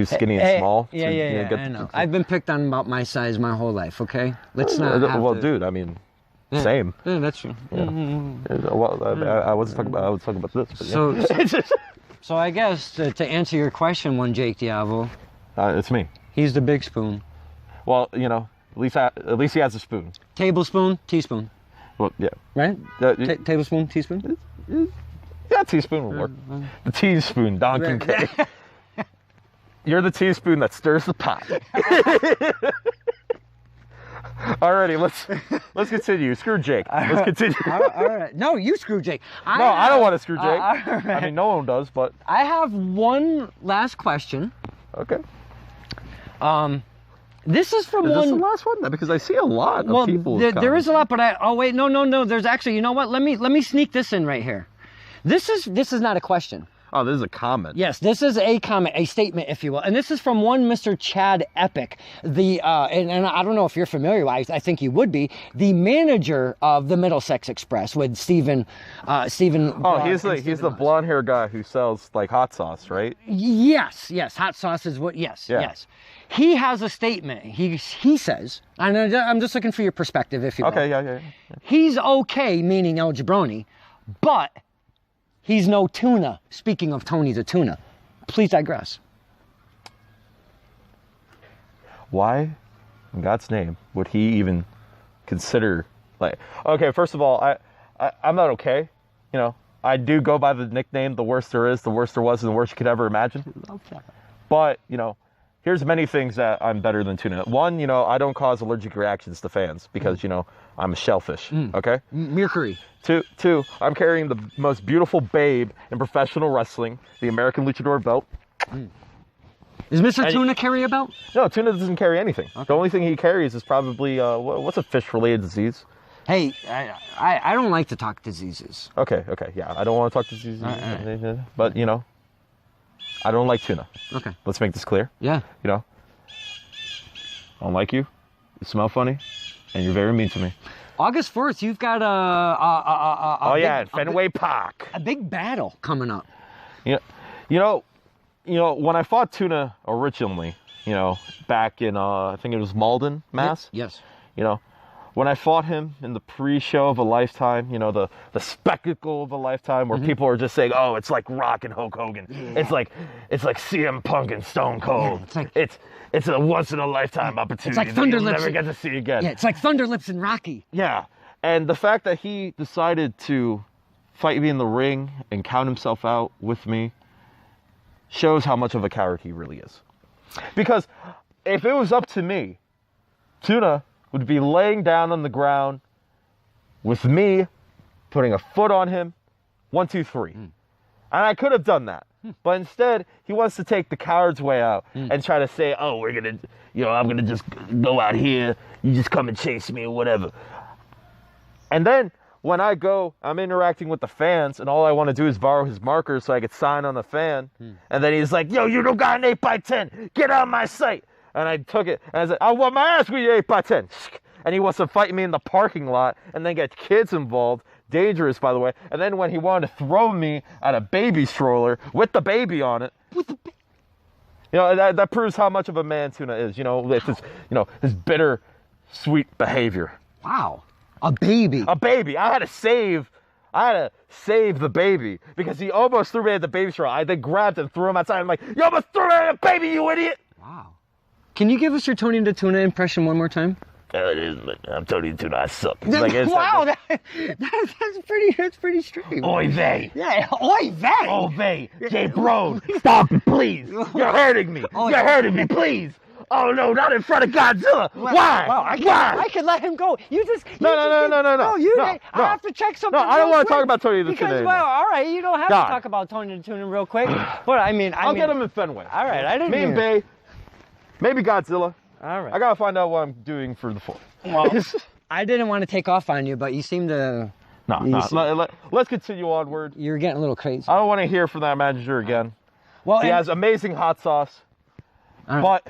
skinny and small. Yeah, to, I know. I've been picked on about my size my whole life, okay? Let's not have Well, to... dude, I mean, same. Yeah, that's true. Well, I was talking about this. But yeah. So I guess to answer your question, one Jake Diavolo, It's me. he's the big spoon. Well, you know, at least he has a spoon. Tablespoon, teaspoon, Well, yeah. right? Tablespoon, teaspoon? Yeah, teaspoon will work. The teaspoon, Don Kincaid. You're the teaspoon that stirs the pot. Alrighty, let's continue. Screw Jake. Let's continue. All right. No, you screw Jake. I don't want to screw Jake. all right. I mean, no one does, but I have one last question. okay. This is from Is one. this the last one? Because I see a lot of people. There is a lot, but no. There's actually, you know what? Let me sneak this in right here. This is not a question. Oh, this is a comment. Yes, this is a comment, a statement, if you will, and this is from one Mr. Chad Epic, and I don't know if you're familiar. I think you would be the manager of the Middlesex Express with Stephen. Oh, he's the blonde hair guy who sells like hot sauce, right? Yes, hot sauce is what. Yes. He has a statement. He says, and I'm just looking for your perspective, if you will. Okay, yeah. He's okay, meaning El Jabroni, but he's no tuna. Speaking of Tony the Tuna, please digress. Why, in God's name, would he even consider like? Okay, first of all, I'm not okay. You know, I do go by the nickname, the worst there is, the worst there was, and the worst you could ever imagine. But you know, here's many things that I'm better than tuna. One, I don't cause allergic reactions to fans because, I'm a shellfish, okay? Mercury. Two, I'm carrying the most beautiful babe in professional wrestling, the American Luchador belt. Does Mr. Tuna carry a belt? No, tuna doesn't carry anything. Okay. The only thing he carries is probably, what's a fish-related disease? Hey, I don't like to talk diseases. Okay, yeah. I don't want to talk diseases, but, I don't like tuna. Okay. Let's make this clear. Yeah. I don't like you. You smell funny, and you're very mean to me. August 4th, you've got a Fenway Park. A big battle coming up. When I fought Tuna originally, back in I think it was Malden, Mass. Yes. When I fought him in the pre-show of a lifetime, the spectacle of a lifetime, where people are just saying, "Oh, it's like Rock and Hulk Hogan. Yeah. It's like CM Punk and Stone Cold. Yeah, it's a once in a lifetime opportunity. It's like Thunder Lips. You'll never get to see again. Yeah, it's like Thunder Lips and Rocky. Yeah, and the fact that he decided to fight me in the ring and count himself out with me shows how much of a coward he really is. Because if it was up to me, Tuna would be laying down on the ground with me putting a foot on him, 1, 2, 3. And I could have done that. But instead, he wants to take the coward's way out and try to say, "Oh, we're going to, I'm going to just go out here. You just come and chase me or whatever." And then when I go, I'm interacting with the fans, and all I want to do is borrow his markers so I could sign on the fan. And then he's like, "Yo, you don't got an 8x10. Get out of my sight." And I took it, and I said, "I want my ass with your 8x10. And he wants to fight me in the parking lot, and then get kids involved. Dangerous, by the way. And then when he wanted to throw me at a baby stroller with the baby on it, that proves how much of a man Tuna is. With his, his bitter, sweet behavior. Wow, a baby. A baby. I had to save the baby because he almost threw me at the baby stroller. I then grabbed him, threw him outside. I'm like, "You almost threw me at a baby, you idiot!" Wow. Can you give us your Tony the Tuna impression one more time? I'm Tony the Tuna. I suck. Wow, that's pretty straight. Oy vey. Yeah, oy vey. Oy vey. Jabroni, stop it, please. You're hurting me. You're hurting me, please. Oh no, not in front of Godzilla. Why? Wow, I can let him go. You just No. I have to check something. No, I don't want to talk about Tony the Tuna. Well, all right, you don't have to talk about Tony the Tuna real quick. But I'll get him in Fenway. All right, I didn't. Me and Bay, maybe Godzilla. All right. I gotta find out what I'm doing for the 4th. Well, I didn't want to take off on you, but you seem to. No. Let's continue onward. You're getting a little crazy. I don't want to hear from that manager again. Well, he has amazing hot sauce, but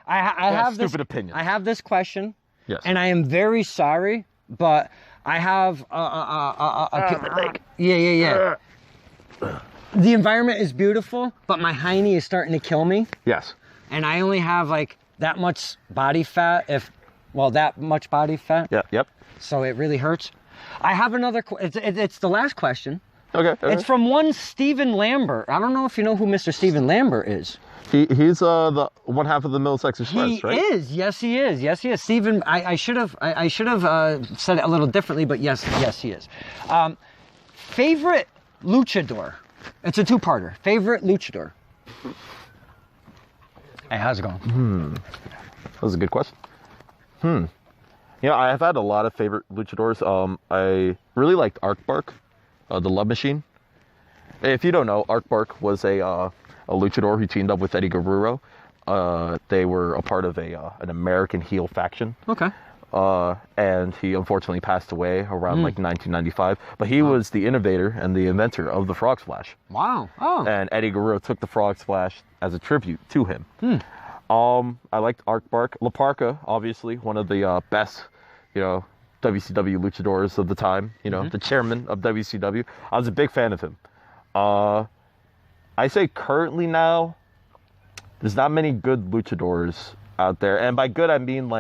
I have stupid opinion. I have this question. Yes. And I am very sorry, but I have yeah. The environment is beautiful, but my hiney is starting to kill me. Yes. And I only have like that much body fat, that much body fat. Yeah, yep. So it really hurts. I have another, it's the last question. Okay. It's from one Stephen Lambert. I don't know if you know who Mr. Stephen Lambert is. He's the one half of the Middlesex Express, right? He is. Yes, he is. Yes, he is. Stephen, I should have said it a little differently, but yes, he is. Favorite luchador? It's a two-parter. Favorite luchador? Hey, how's it going? That was a good question. I've had a lot of favorite luchadors. I really liked Arc Bark, the Love Machine. If you don't know, Arc Bark was a luchador who teamed up with Eddie Guerrero. They were a part of an American heel faction. Okay. And he unfortunately passed away around 1995. But he was the innovator and the inventor of the Frog Splash. Wow. Oh. And Eddie Guerrero took the Frog Splash as a tribute to him. I liked Arc Bark. La Parka, obviously, one of the best, WCW luchadors of the time. The chairman of WCW. I was a big fan of him. I say currently now, there's not many good luchadors out there. And by good, I mean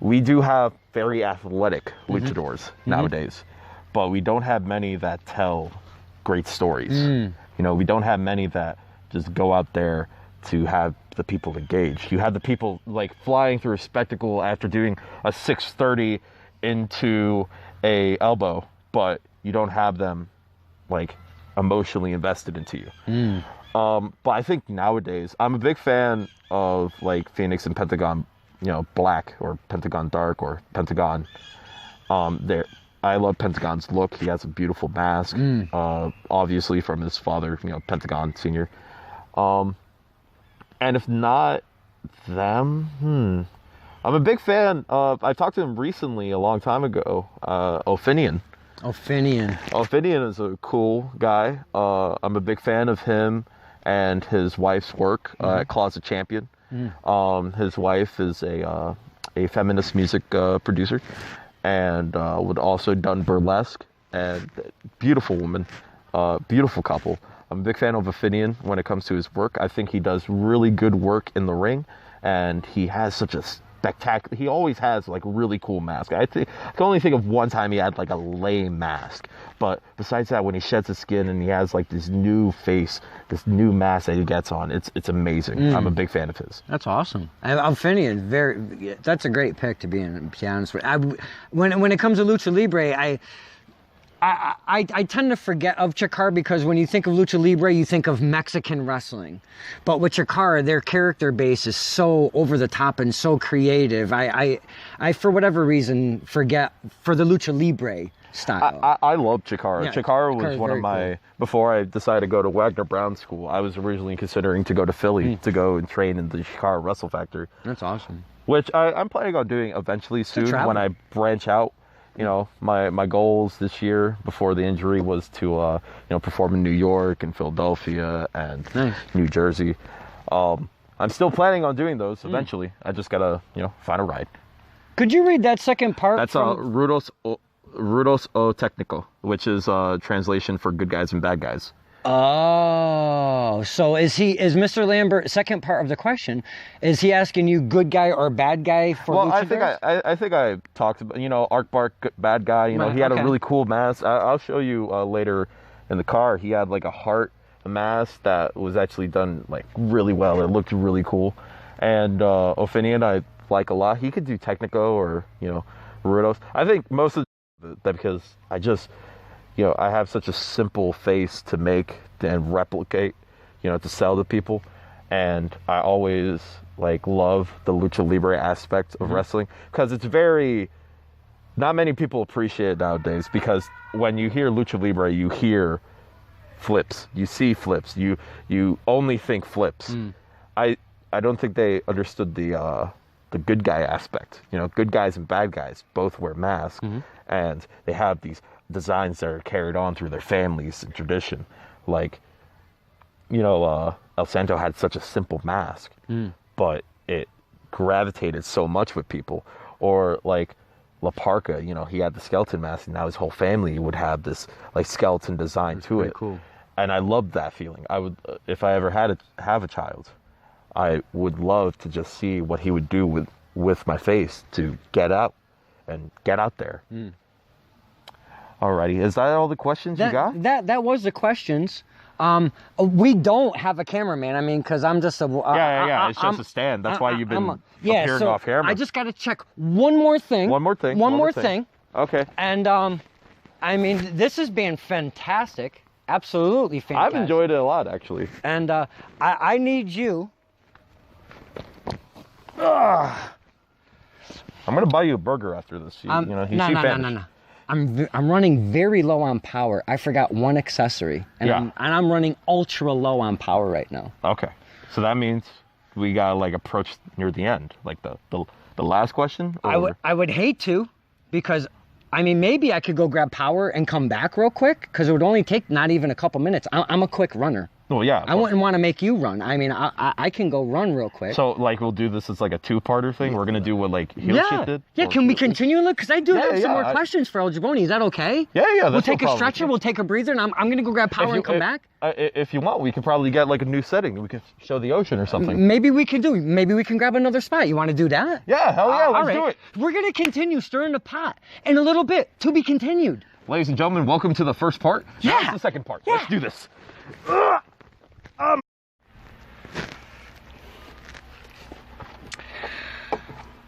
we do have very athletic luchadors nowadays, but we don't have many that tell great stories. We don't have many that just go out there to have the people engaged. You have the people flying through a spectacle after doing a 630 into a elbow, but you don't have them emotionally invested into you. But I think nowadays, I'm a big fan of like Phoenix and Pentagon, Black or Pentagon Dark or Pentagon. I love Pentagon's look. He has a beautiful mask, obviously from his father, Pentagon Senior. And if not them, I'm a big fan of. I talked to him recently, a long time ago. Ophinian. Ophinian is a cool guy. I'm a big fan of him and his wife's work at Closet Champion. His wife is a feminist music producer, and would also done burlesque, and beautiful woman, beautiful couple. I'm a big fan of Ophinian when it comes to his work. I think he does really good work in the ring, and he has such a spectacular. He always has like really cool mask. I can only think of one time he had like a lame mask, but besides that, when he sheds his skin and he has like this new face, this new mask that he gets on, it's amazing. I'm a big fan of his. That's awesome. Ophinian, that's a great pick to be honest with. When it comes to Lucha Libre, I tend to forget of Chikara because when you think of Lucha Libre, you think of Mexican wrestling. But with Chikara, their character base is so over the top and so creative. I for whatever reason, forget for the Lucha Libre style. I love Chikara. Yeah, Chikara was one of my, cool. Before I decided to go to Wagner Brown School, I was originally considering to go to Philly to go and train in the Chikara Wrestle Factory. That's awesome. Which I'm planning on doing eventually soon when I branch out. My goals this year before the injury was to perform in New York and Philadelphia and New Jersey. I'm still planning on doing those eventually. I just gotta find a ride. Could you read that second part? That's Rudos o Técnico, which is translation for good guys and bad guys. Oh, so is Mr. Lambert, second part of the question, is he asking you good guy or bad guy for luchadors? I think I talked about, Arc Bark, bad guy, he had a really cool mask. I'll show you later in the car. He had like a mask that was actually done like really well. It looked really cool. And Ophinian I like a lot. He could do Technico or, Rudos. I think most of that because I just... I have such a simple face to make and replicate, to sell to people. And I always love the lucha libre aspect of wrestling because it's not many people appreciate it nowadays because when you hear lucha libre, you hear flips, you see flips, you only think flips. I don't think they understood the good guy aspect. Good guys and bad guys both wear masks and they have these designs that are carried on through their families and tradition. El Santo had such a simple mask, but it gravitated so much with people. Or La Parca, he had the skeleton mask, and now his whole family would have this skeleton design to it. Cool. And I loved that feeling. I would, if I ever have a child, I would love to just see what he would do with my face to get out there. Alrighty, is that all the questions you got? That was the questions. We don't have a cameraman. I mean, because I'm just a... It's just a stand. That's why you've been appearing off camera. I just got to check one more thing. One more thing. Okay. And, I mean, this has been fantastic. Absolutely fantastic. I've enjoyed it a lot, actually. And I need you... I'm going to buy you a burger after this. No. I'm running very low on power. I forgot one accessory, and I'm running ultra low on power right now. Okay, so that means we got approach near the end, the last question. Or? I would hate to, because I mean maybe I could go grab power and come back real quick, because it would only take not even a couple minutes. I'm a quick runner. Well, yeah. I wouldn't want to make you run. I mean, I can go run real quick. So, we'll do this as a two-parter thing? We're going to do what, Hiroshi did? Yeah, can we continue? Because I do have some more questions for El Jabroni. Is that okay? Yeah, we'll take a stretcher, we'll take a breather, and I'm going to go grab power and come back? If you want, we could probably get, a new setting. We could show the ocean or something. Maybe we can grab another spot. You want to do that? Yeah, hell yeah, let's do it. We're going to continue stirring the pot in a little bit. To be continued. Ladies and gentlemen, welcome to the first part. Yeah. Now it's the second part. Yeah. Let's do this.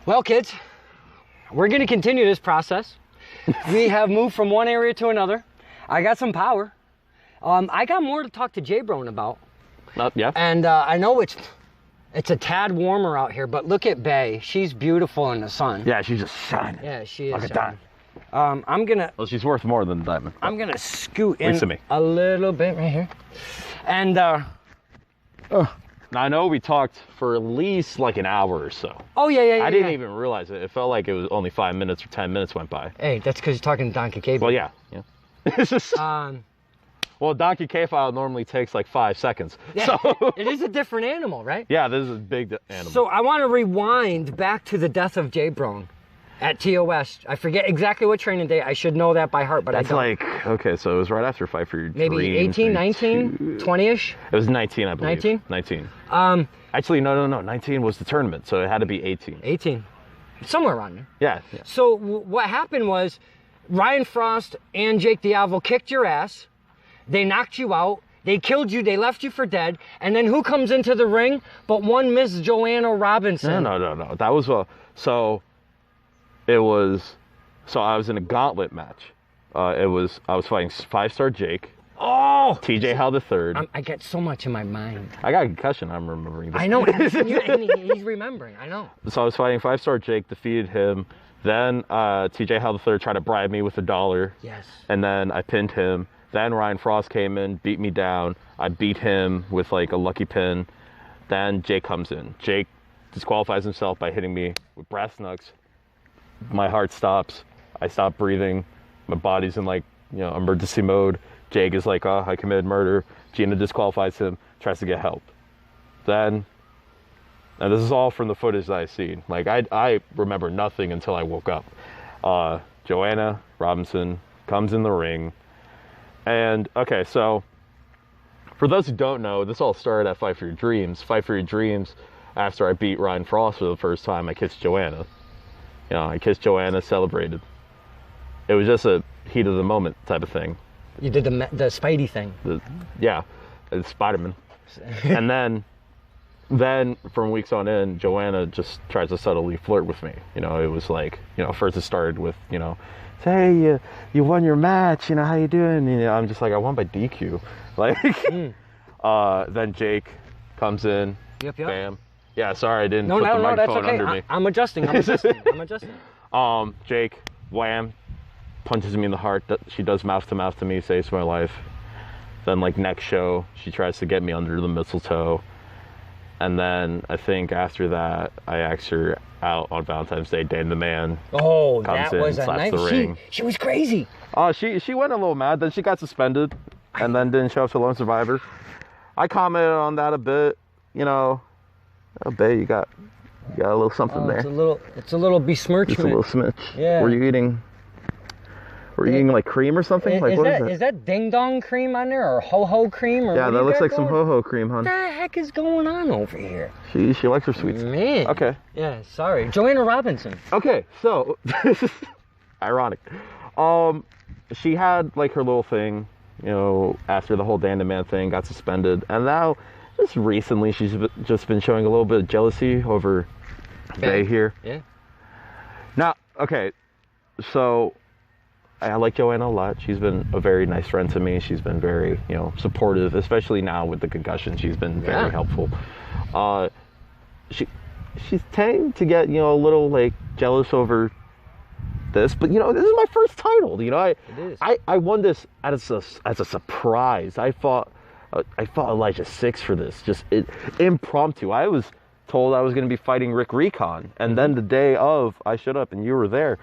Well, kids, we're going to continue this process. We have moved from one area to another. I got some power. I got more to talk to Jabroni about. Yeah. And I know it's a tad warmer out here, but look at Bay. She's beautiful in the sun. Yeah, she's just shining. Yeah, she is. Look at that. I'm gonna. Well, she's worth more than a diamond. I'm gonna scoot in to me. a little bit right here, and Now, I know we talked for at least like an hour or so. oh yeah. I didn't even realize it. It felt like it was only 5 minutes or 10 minutes went by. Hey, that's because you're talking to Donkey K. Well, yeah. It's just, Um, well, Donkey K file normally takes like 5 seconds. yeah, So it is a different animal, right? yeah, this is a big animal. So I want to rewind back to the death of Jabroni at TOS. I forget exactly what training day. I should know that by heart, but That's I don't. like, okay, so it was right after Fight for Your Maybe Dreams. 18, 19, 20-ish? It was 19, I believe. 19? 19. Actually, No. 19 was the tournament, so it had to be 18. 18. Somewhere around there. Yeah. So what happened was Ryan Frost and Jake Diavolo kicked your ass. They knocked you out. They killed you. They left you for dead. And then who comes into the ring but one Miss Joanna Robinson? No. That was so I was in a gauntlet match. I was fighting 5-star Jake. Oh! TJ Hal III. I get so much in my mind. I got a concussion. I'm remembering this. I know. and he's remembering. I know. So I was fighting 5-star Jake, defeated him. Then TJ Hal III tried to bribe me with $1. Yes. And then I pinned him. Then Ryan Frost came in, beat me down. I beat him with like a lucky pin. Then Jake comes in. Jake disqualifies himself by hitting me with brass knucks. My heart stops. I stop breathing. My body's in like, emergency mode. Jake is like, oh, I committed murder. Gina disqualifies him, tries to get help. Then, and this is all from the footage that I seen. Like, I remember nothing until I woke up. Joanna Robinson comes in the ring. And, okay, so, for those who don't know, this all started at Fight for Your Dreams. Fight for Your Dreams, after I beat Ryan Frost for the first time, I kissed Joanna. I kissed Joanna, celebrated. It was just a heat of the moment type of thing. You did the Spidey thing. It's Spider-Man. And then from weeks on in, Joanna just tries to subtly flirt with me. It was like, first it started with, hey, you won your match, how you doing? I'm just like, I won by DQ. Like, then Jake comes in, Yep. bam. Yeah, sorry, I didn't put the that's microphone okay. under me. I'm adjusting. Jake, wham, punches me in the heart. She does mouth to mouth to me, saves my life. Then, like, next show, she tries to get me under the mistletoe. And then I think after that, I asked her out on Valentine's Day. Dan the Man Oh, comes that in, was a slaps nice. the ring. She was crazy. She went a little mad. Then she got suspended, and then didn't show up to Lone Survivor. I commented on that a bit. Oh, babe, you got a little something there. It's a little besmirchment. Just a little smidge. Yeah. Were you eating like cream or something? Like, what is that? Is that ding dong cream on there or ho ho cream? Or Yeah, what that do you looks got like some going? ho ho cream, hon. What the heck is going on over here? She likes her sweets. Man. Okay. Yeah, sorry. Joanna Robinson. Okay, so this is ironic. She had like her little thing, after the whole Dan the Man thing, got suspended, and now just recently she's just been showing a little bit of jealousy over Bay here. Yeah. Now, okay, so I like Joanna a lot. She's been a very nice friend to me. She's been very, supportive, especially now with the concussion. She's been very helpful. She's tending to get, a little like jealous over this, but this is my first title. It is. I won this as a surprise. I fought Elijah 6 for this, just impromptu. I was told I was going to be fighting Rick Recon, and then the day of, I showed up and you were there.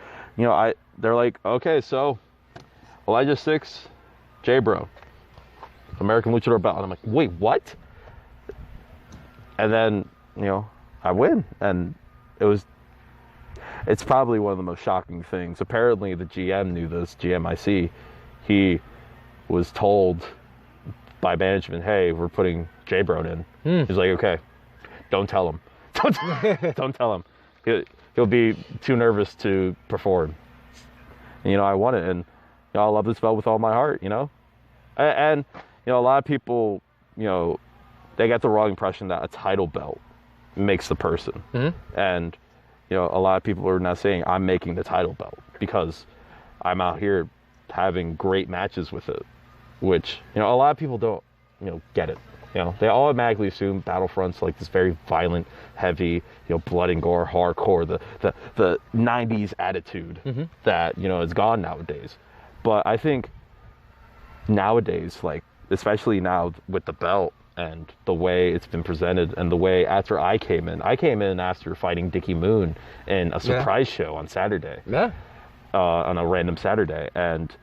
They're like, okay, so Elijah 6, J-Bro, American Luchador belt. And I'm like, wait, what? And then, I win, and it's probably one of the most shocking things. Apparently the GM knew this, GMIC. He was told by management, hey, we're putting Jabroni in. He's like, okay, don't tell him. Don't tell him. He'll be too nervous to perform. And, I won it, and I love this belt with all my heart, And a lot of people, they get the wrong impression that a title belt makes the person. And a lot of people are now saying I'm making the title belt because I'm out here having great matches with it, which, a lot of people don't, get it. You know, they automatically assume Battlefront's like this very violent, heavy, you know, blood and gore, hardcore, the 90s attitude that, you know, is gone nowadays. But I think nowadays, like, especially now with the belt and the way it's been presented and the way after I came in after fighting Dickie Moon in a surprise show on Saturday. Yeah. On a random Saturday. And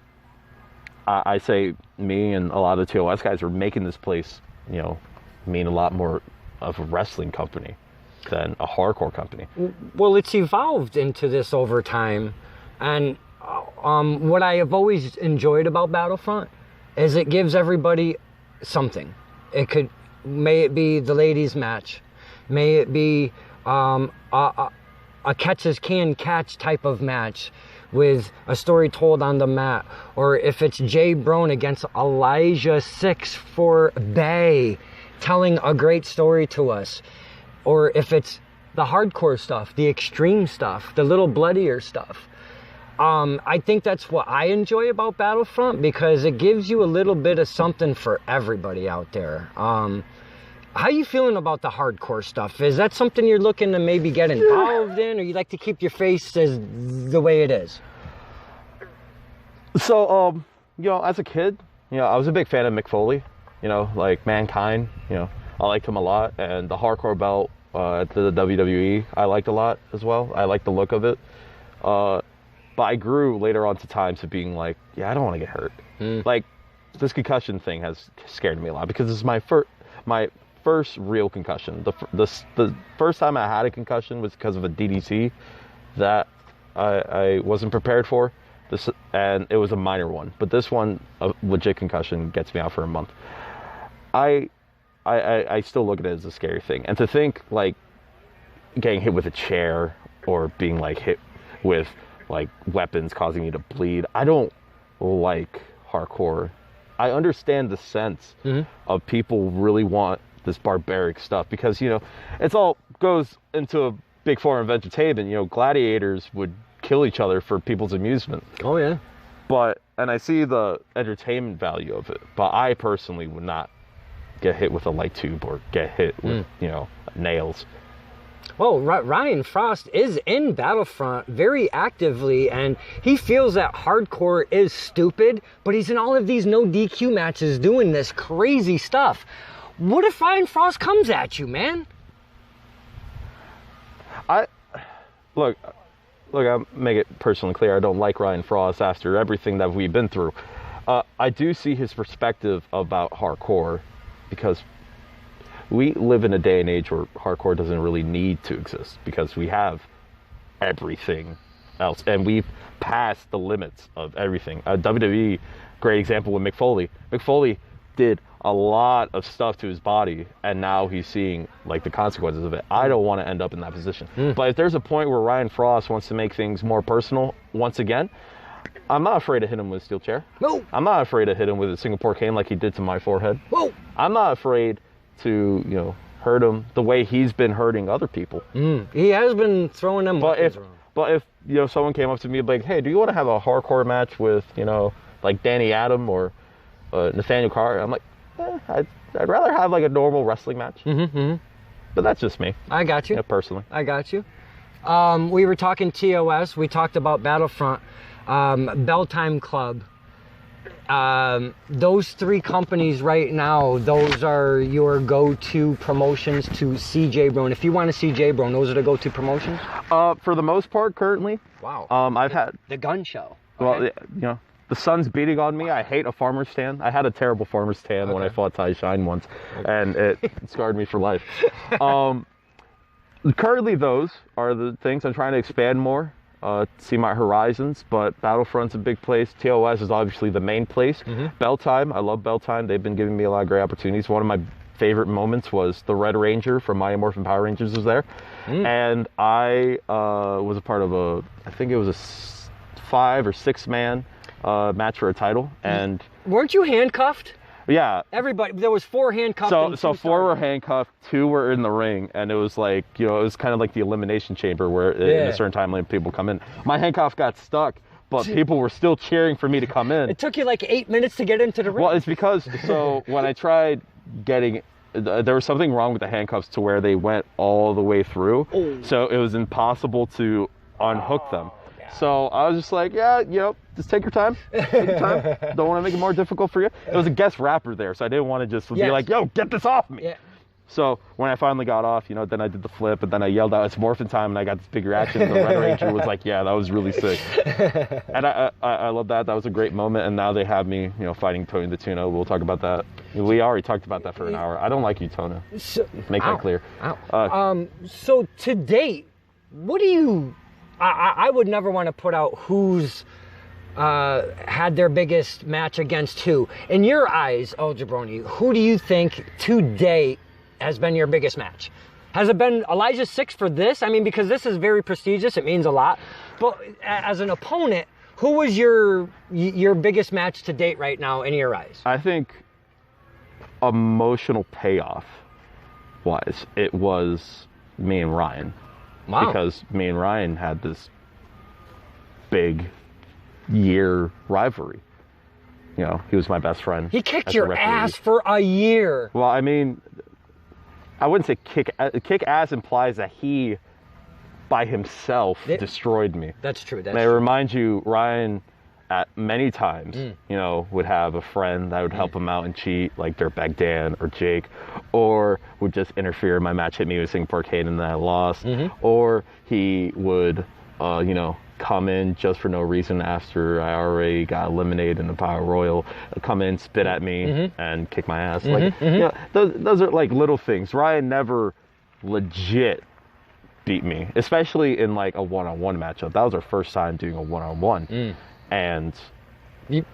I say me and a lot of the TOS guys are making this place, you know, mean a lot more of a wrestling company than a hardcore company. Well, it's evolved into this over time. And what I have always enjoyed about Battlefront is it gives everybody something. May it be the ladies match, may it be a catch type of match with a story told on the mat, or if it's Jabroni against Elijah 6 for Bay telling a great story to us, or if it's the hardcore stuff, the extreme stuff, the little bloodier stuff. I think that's what I enjoy about Battlefront, because it gives you a little bit of something for everybody out there. How you feeling about the hardcore stuff? Is that something you're looking to maybe get involved in, or you like to keep your face as the way it is? So, you know, as a kid, you know, I was a big fan of Mick Foley, you know, like Mankind, you know, I liked him a lot. And the hardcore belt at the WWE, I liked a lot as well. I liked the look of it. But I grew later on to time to being like, yeah, I don't want to get hurt. Like, this concussion thing has scared me a lot, because this is my first real concussion. The first time I had a concussion was because of a DDT that I wasn't prepared for. And it was a minor one. But this one, a legit concussion, gets me out for a month. I still look at it as a scary thing. And to think, like, getting hit with a chair or being, like, hit with, like, weapons causing you to bleed, I don't like hardcore. I understand the sense of people really want this barbaric stuff, because, you know, it's all goes into a big form of entertainment. You know, gladiators would kill each other for people's amusement. Oh, yeah. And I see the entertainment value of it, but I personally would not get hit with a light tube or get hit with, you know, nails. Well, Ryan Frost is in Battlefront very actively, and he feels that hardcore is stupid, but he's in all of these no DQ matches doing this crazy stuff. What if Ryan Frost comes at you, man? Look, I'll make it personally clear, I don't like Ryan Frost after everything that we've been through. I do see his perspective about hardcore, because we live in a day and age where hardcore doesn't really need to exist, because we have everything else, and we've passed the limits of everything. WWE, great example with Mick Foley. Mick Foley did a lot of stuff to his body, and now he's seeing, like, the consequences of it. I don't want to end up in that position. But if there's a point where Ryan Frost wants to make things more personal once again, I'm not afraid to hit him with a steel chair. No. I'm not afraid to hit him with a Singapore cane like he did to my forehead. Whoa. I'm not afraid to, you know, hurt him the way he's been hurting other people. He has been throwing them weapons around. But if, you know, someone came up to me like, hey, do you want to have a hardcore match with, you know, like Danny Adam or Nathaniel Carr? I'm like, I'd rather have, like, a normal wrestling match. But that's just me. I got you. Yeah, personally. I got you. We were talking TOS. We talked about Battlefront, Bell Time Club. Those three companies right now, those are your go-to promotions to see Jabroni. If you want to see Jabroni, those are the go-to promotions? For the most part, currently. Wow. I've had... The gun show. Okay. Well, you know, the sun's beating on me. I hate a farmer's tan. I had a terrible farmer's tan when I fought Ty Shine once, and it scarred me for life. Currently, those are the things. I'm trying to expand more, see my horizons, but Battlefront's a big place. TOS is obviously the main place. Bell Time, I love Bell Time. They've been giving me a lot of great opportunities. One of my favorite moments was the Red Ranger from Mighty Morphin Power Rangers was there. And I was a part of I think it was a 5 or 6 man match for a title. And weren't you handcuffed? Yeah. Everybody, there was 4 handcuffed. So 4 were handcuffed, 2 were in the ring, and it was like, you know, it was kind of like the elimination chamber where in a certain time limit people come in. My handcuff got stuck, but people were still cheering for me to come in. It took you like 8 minutes to get into the ring. Well, it's because, so when I tried getting there was something wrong with the handcuffs to where they went all the way through. Oh. So it was impossible to unhook them. So I was just like, yeah, just take your time. Take your time. Don't want to make it more difficult for you. It was a guest rapper there, so I didn't want to just be like, yo, get this off me. Yeah. So when I finally got off, then I did the flip, and then I yelled out, "It's morphin' time!" and I got this big reaction. And the Red Ranger was like, "Yeah, that was really sick." And I love that. That was a great moment. And now they have me, fighting Tony the Tuna. We'll talk about that. We already talked about that for an hour. I don't like you, Tona. Make that clear. So to date, what do you? I would never want to put out who's had their biggest match against who. In your eyes, Jabroni, who do you think to date has been your biggest match? Has it been Elijah 6 for this? I mean, because this is very prestigious, it means a lot. But as an opponent, who was your biggest match to date right now in your eyes? I think emotional payoff wise, it was me and Ryan. Wow. Because me and Ryan had this big year rivalry. He was my best friend. He kicked your ass for a year. Well, I mean, I wouldn't say kick ass implies that he, by himself, destroyed me. That's true. May I remind you, Ryan, at many times, would have a friend that would help him out and cheat, like Dirtbag Dan or Jake, or would just interfere in my match, hit me with Singapore Kane, and then I lost. Or he would, come in just for no reason after I already got eliminated in the Power Royal, come in, spit at me, and kick my ass. Those are like little things. Ryan never legit beat me, especially in like a one-on-one matchup. That was our first time doing a one-on-one. And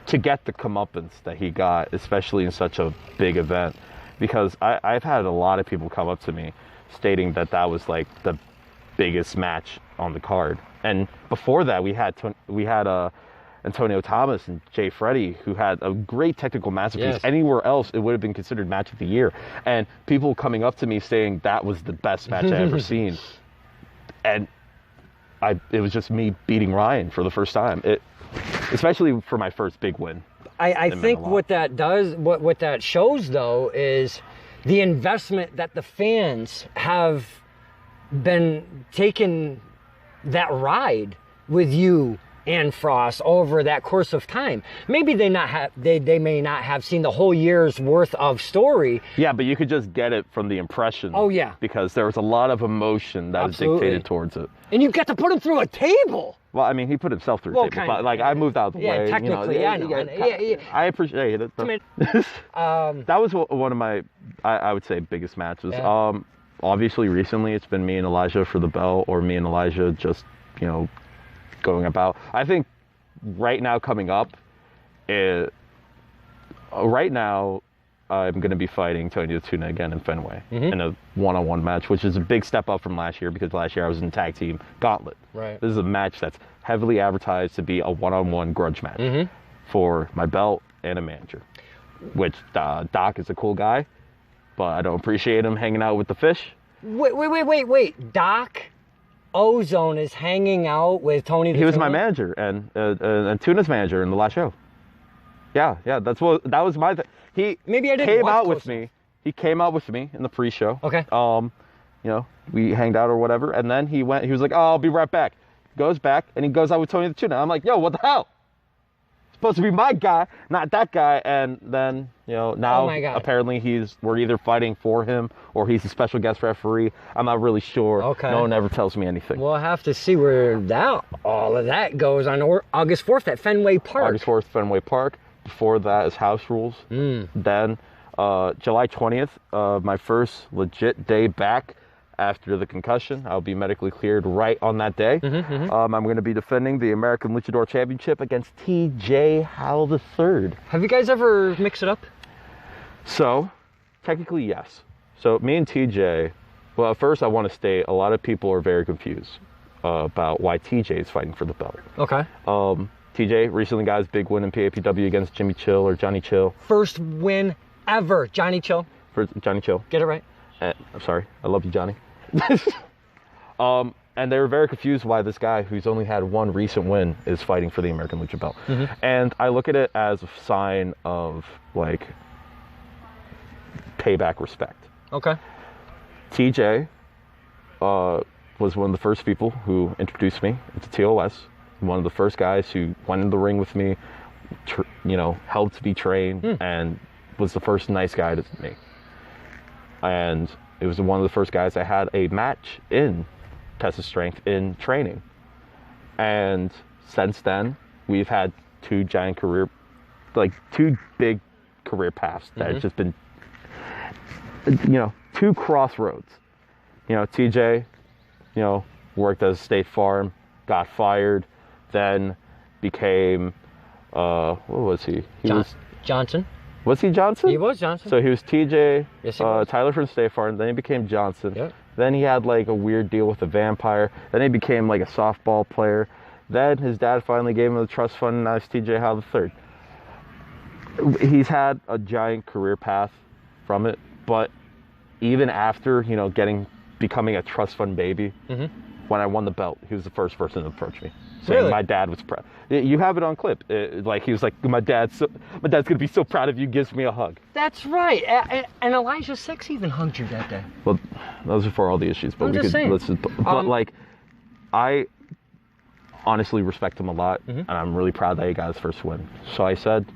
to get the comeuppance that he got, especially in such a big event, because I've had a lot of people come up to me stating that was like the biggest match on the card. And before that, we had Antonio Thomas and Jay Freddy, who had a great technical masterpiece. Yes. Anywhere else, it would have been considered match of the year. And people coming up to me saying that was the best match I ever seen. And it was just me beating Ryan for the first time. Especially for my first big win. I think what that does, what that shows though, is the investment that the fans have been taking that ride with you and Frost over that course of time. Maybe they may not have seen the whole year's worth of story. Yeah, but you could just get it from the impression. Oh yeah. Because there was a lot of emotion that was dictated towards it. And you got to put him through a table. Well, I mean, he put himself through a table, but like I moved out of the way. Technically, I know. I appreciate it. That was one of my, I would say, biggest matches. Yeah. Obviously, recently it's been me and Elijah for the belt, or me and Elijah just, going about. I think right now coming up, right now I'm going to be fighting Tony the Tuna again in Fenway in a one-on-one match, which is a big step up from last year, because last year I was in tag team gauntlet. Right. This is a match that's heavily advertised to be a one-on-one grudge match for my belt and a manager, which Doc is a cool guy, but I don't appreciate him hanging out with the fish. Wait. Doc Ozone is hanging out with Tony the Tuna? He was my manager and Tuna's manager in the last show. Yeah, that was my thing. Maybe I didn't came watch out close with me. He came out with me in the pre-show. Okay. We hanged out or whatever, and then he was like, "Oh, I'll be right back." Goes back and he goes out with Tony the Tuna. I'm like, "Yo, what the hell? Supposed to be my guy, not that guy." And then, now apparently we're either fighting for him or he's a special guest referee. I'm not really sure. Okay. No one ever tells me anything. We'll have to see where all of that goes on August 4th at Fenway Park. August 4th, Fenway Park. Before that is House Rules. Then July 20th, my first legit day back after the concussion. I'll be medically cleared right on that day. I'm going to be defending the American Luchador Championship against TJ Howell III. Have you guys ever mixed it up? So, technically, yes. So, me and TJ, well, at first I want to state a lot of people are very confused about why TJ is fighting for the belt. Okay. TJ recently got his big win in PAPW against Jimmy Chill, or Johnny Chill. First win ever, Johnny Chill. For Johnny Chill. Get it right. I'm sorry. I love you, Johnny. And they were very confused why this guy, who's only had one recent win, is fighting for the American Lucha belt. And I look at it as a sign of, like, pay back respect. Okay. TJ was one of the first people who introduced me to TOS. One of the first guys who went in the ring with me, helped me train, and was the first nice guy to me. And it was one of the first guys I had a match in Test of Strength in training. And since then, we've had two big career paths that have just been, two crossroads. TJ, worked as State Farm, got fired, then became, what was he? Johnson. Was he Johnson? He was Johnson. So he was TJ, Yes, he was. Tyler from State Farm, then he became Johnson. Yep. Then he had like a weird deal with a vampire. Then he became like a softball player. Then his dad finally gave him a trust fund, and now he's TJ Howe III. He's had a giant career path from it, but even after, becoming a trust fund baby, when I won the belt, he was the first person to approach me. Saying Really? my dad was proud. You have it on clip. He was like, my dad's gonna be so proud of you. Gives me a hug. That's right. And Elijah Six even hugged you that day. Well, those are for all the issues. But I'm just saying. I honestly respect him a lot, and I'm really proud that he got his first win. So I said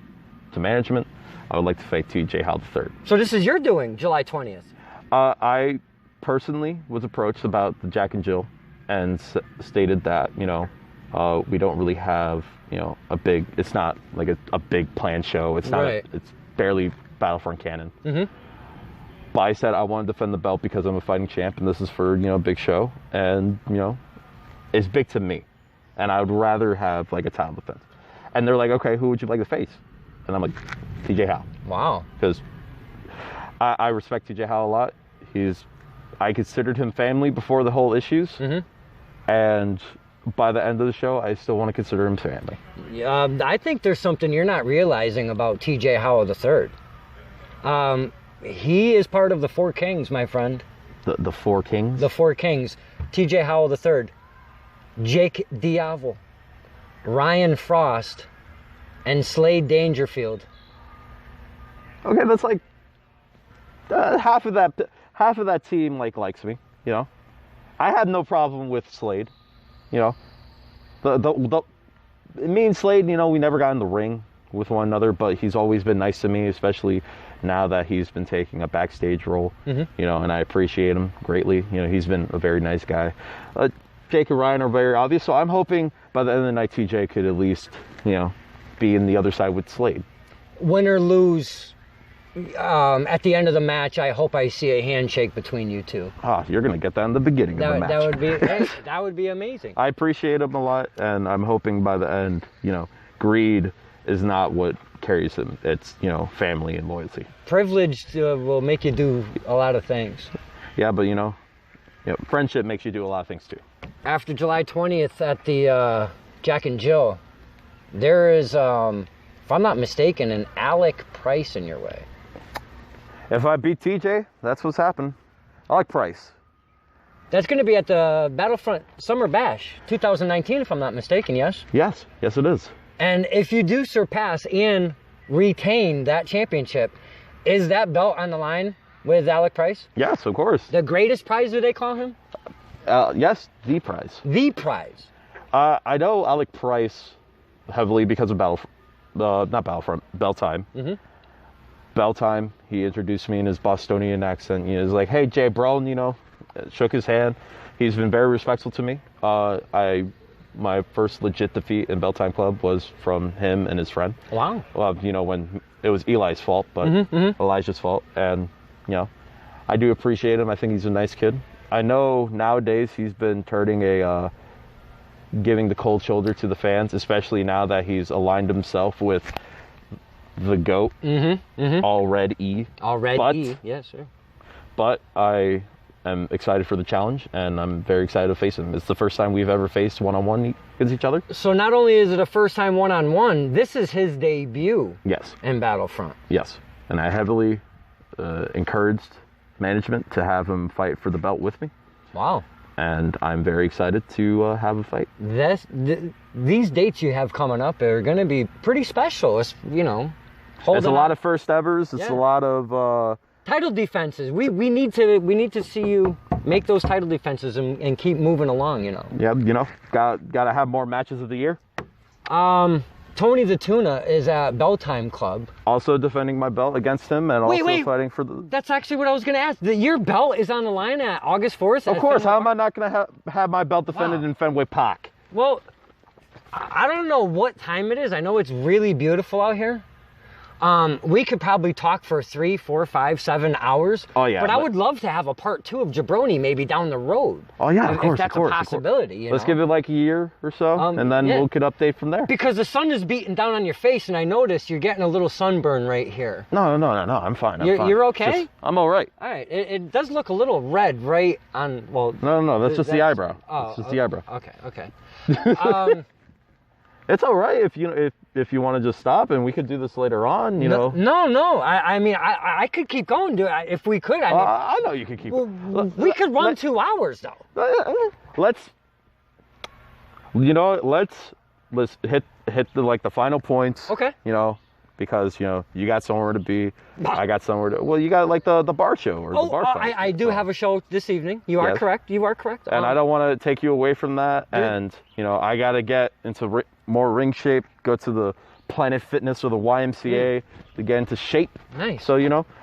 to management, I would like to fight TJ Howe III. So this is your doing, July 20th. I personally was approached about the Jack and Jill, and stated that we don't really have it's not like a big planned show. It's not. Right. It's barely Battlefront canon. But I said I want to defend the belt because I'm a fighting champ, and this is for a big show, and it's big to me, and I would rather have like a title defense. And they're like, okay, who would you like to face? And I'm like, TJ Howe. Wow. Because I respect TJ Howe a lot. I considered him family before the whole issues, and by the end of the show, I still want to consider him family. I think there's something you're not realizing about TJ Howe III. He is part of the Four Kings, my friend. The Four Kings? The Four Kings. TJ Howe III, Jake Diavol, Ryan Frost, and Slade Dangerfield. Okay, that's like half of that team likes me. I had no problem with Slade. Me and Slade, we never got in the ring with one another, but he's always been nice to me, especially now that he's been taking a backstage role. And I appreciate him greatly. He's been a very nice guy. Jake and Ryan are very obvious, so I'm hoping by the end of the night TJ could at least be in the other side with Slade. Win or lose, at the end of the match, I hope I see a handshake between you two. You're gonna get that in the beginning of the match. That would be amazing. I appreciate him a lot, and I'm hoping by the end, greed is not what carries him. It's family and loyalty. Privilege will make you do a lot of things. Yeah, but friendship makes you do a lot of things too. After July 20th at the Jack and Jill, there is, if I'm not mistaken, an Alec Price in your way. If I beat TJ, that's what's happened. I like Price. That's going to be at the Battlefront Summer Bash 2019, if I'm not mistaken, yes? Yes, it is. And if you do surpass and retain that championship, is that belt on the line with Alec Price? Yes, of course. The greatest prize, do they call him? Yes, the prize. The prize. I know Alec Price heavily because of not Battlefront, Bell Time. Bell Time, he introduced me in his Bostonian accent. He was like, hey, Jabroni, shook his hand. He's been very respectful to me. My first legit defeat in Bell Time Club was from him and his friend. Wow. When it was Eli's fault, but Elijah's fault. And, I do appreciate him. I think he's a nice kid. I know nowadays he's been turning giving the cold shoulder to the fans, especially now that he's aligned himself with the GOAT, already. Yes, sir. But I am excited for the challenge, and I'm very excited to face him. It's the first time we've ever faced one-on-one against each other. So not only is it a first time one-on-one, this is his debut. Yes. In Battlefront. Yes. And I heavily encouraged management to have him fight for the belt with me. Wow. And I'm very excited to have a fight. These dates you have coming up are going to be pretty special. It's, It's a lot of first evers. It's a lot of title defenses. We need to see you make those title defenses and keep moving along. You know. Yeah, you know, gotta have more matches of the year. Tony the Tuna is at Bell Time Club. Also defending my belt against him, and also fighting for the. That's actually what I was going to ask. Your belt is on the line at August 4th. Of course. How am I not going to have my belt defended in Fenway Park? Well, I don't know what time it is. I know it's really beautiful out here. We could probably talk for 3, 4, 5, 7 hours. Oh yeah. But I would love to have a part 2 of Jabroni maybe down the road. Oh yeah, of course. If that's a possibility. Let's give it like a year or so, and then we could update from there. Because the sun is beating down on your face, and I noticed you're getting a little sunburn right here. No. I'm fine. You're okay? I'm all right. All right. It does look a little red right on. Well. No. That's just the eyebrow. Oh, it's just the eyebrow. Okay. It's all right if you want to just stop, and we could do this later on. You know. No. I mean, I could keep going. If we could. I know you could keep. We could run 2 hours though. Let's hit the final points. Okay. You know, because you got somewhere to be. I got somewhere to. Well, you got like the bar show or the bar fight. I do have a show this evening. You are correct. And I don't want to take you away from that. And I got to get into more ring shape. Go to the Planet Fitness or the YMCA to get into shape. Nice. So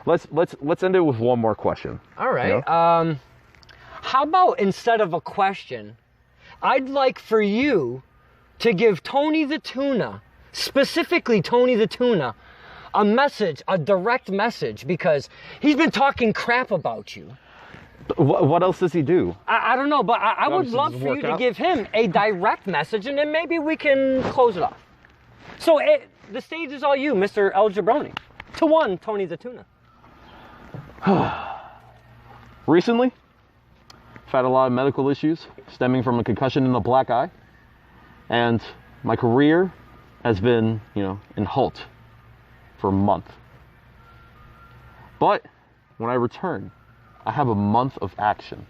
let's end it with one more question. All right. How about instead of a question, I'd like for you to give Tony the Tuna, specifically Tony the Tuna, a direct message, because he's been talking crap about you. What else does he do? I don't know, but I would love for you to give him a direct message, and then maybe we can close it off. So the stage is all you, Mr. El Jabroni. To one, Tony the Tuna. Recently, I've had a lot of medical issues stemming from a concussion in the black eye, and my career has been, in halt for a month. But when I return, I have a month of action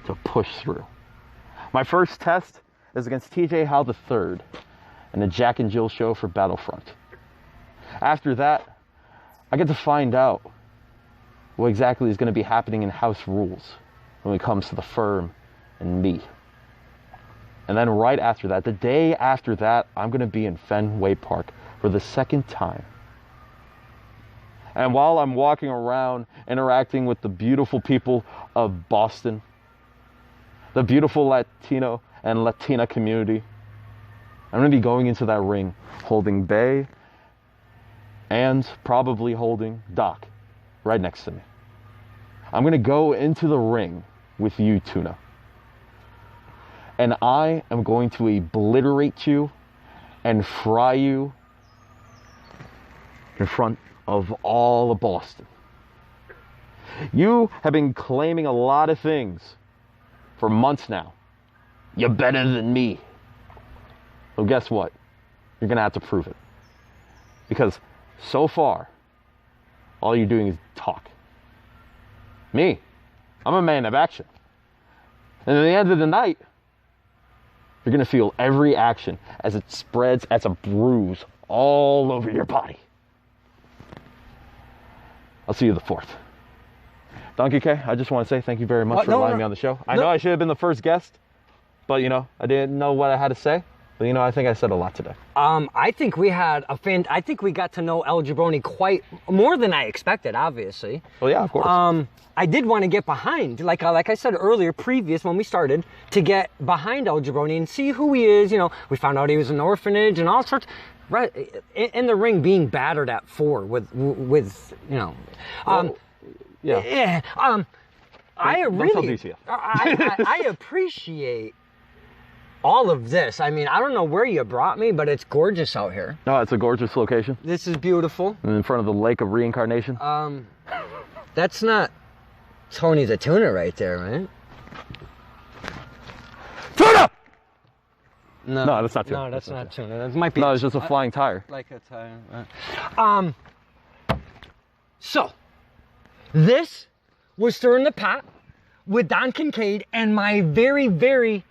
to push through. My first test is against TJ Howe III in a Jack and Jill show for Battlefront. After that, I get to find out what exactly is going to be happening in House Rules when it comes to the firm and me. And then right after that, the day after that, I'm going to be in Fenway Park for the second time. And while I'm walking around interacting with the beautiful people of Boston, the beautiful Latino and Latina community, I'm going to be going into that ring holding Bay and probably holding Doc right next to me. I'm going to go into the ring with you, Tuna. And I am going to obliterate you and fry you in front of all of Boston. You have been claiming a lot of things for months now. You're better than me. Well, guess what? You're going to have to prove it. Because so far, all you're doing is talk. Me, I'm a man of action. And at the end of the night, you're going to feel every action as it spreads as a bruise all over your body. I'll see you the 4th. Donkey K, I just want to say thank you very much for allowing me on the show. I know I should have been the first guest, but I didn't know what I had to say. But I think I said a lot today. I think we had I think we got to know El Jabroni quite more than I expected, obviously. Well, yeah, of course. I did want to get behind, like I said earlier, previous when we started, to get behind El Jabroni and see who he is. We found out he was an orphanage and all sorts. Right in the ring, being battered at 4 with. Yeah. I appreciate all of this. I mean, I don't know where you brought me, but it's gorgeous out here. No, it's a gorgeous location. This is beautiful. In front of the Lake of Reincarnation. That's not Tony the Tuna right there, right? Tuna! No, that's not Tuna. No, that's not Tuna. That might be. No, it's just a flying tire. Like a tire. So, this was Stirring the Pot with Don Kincaid and my very, very,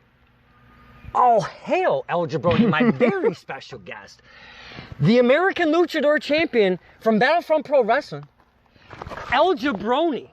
hail El Jabroni, my very special guest, the American Luchador champion from Battlefront Pro Wrestling, El Jabroni.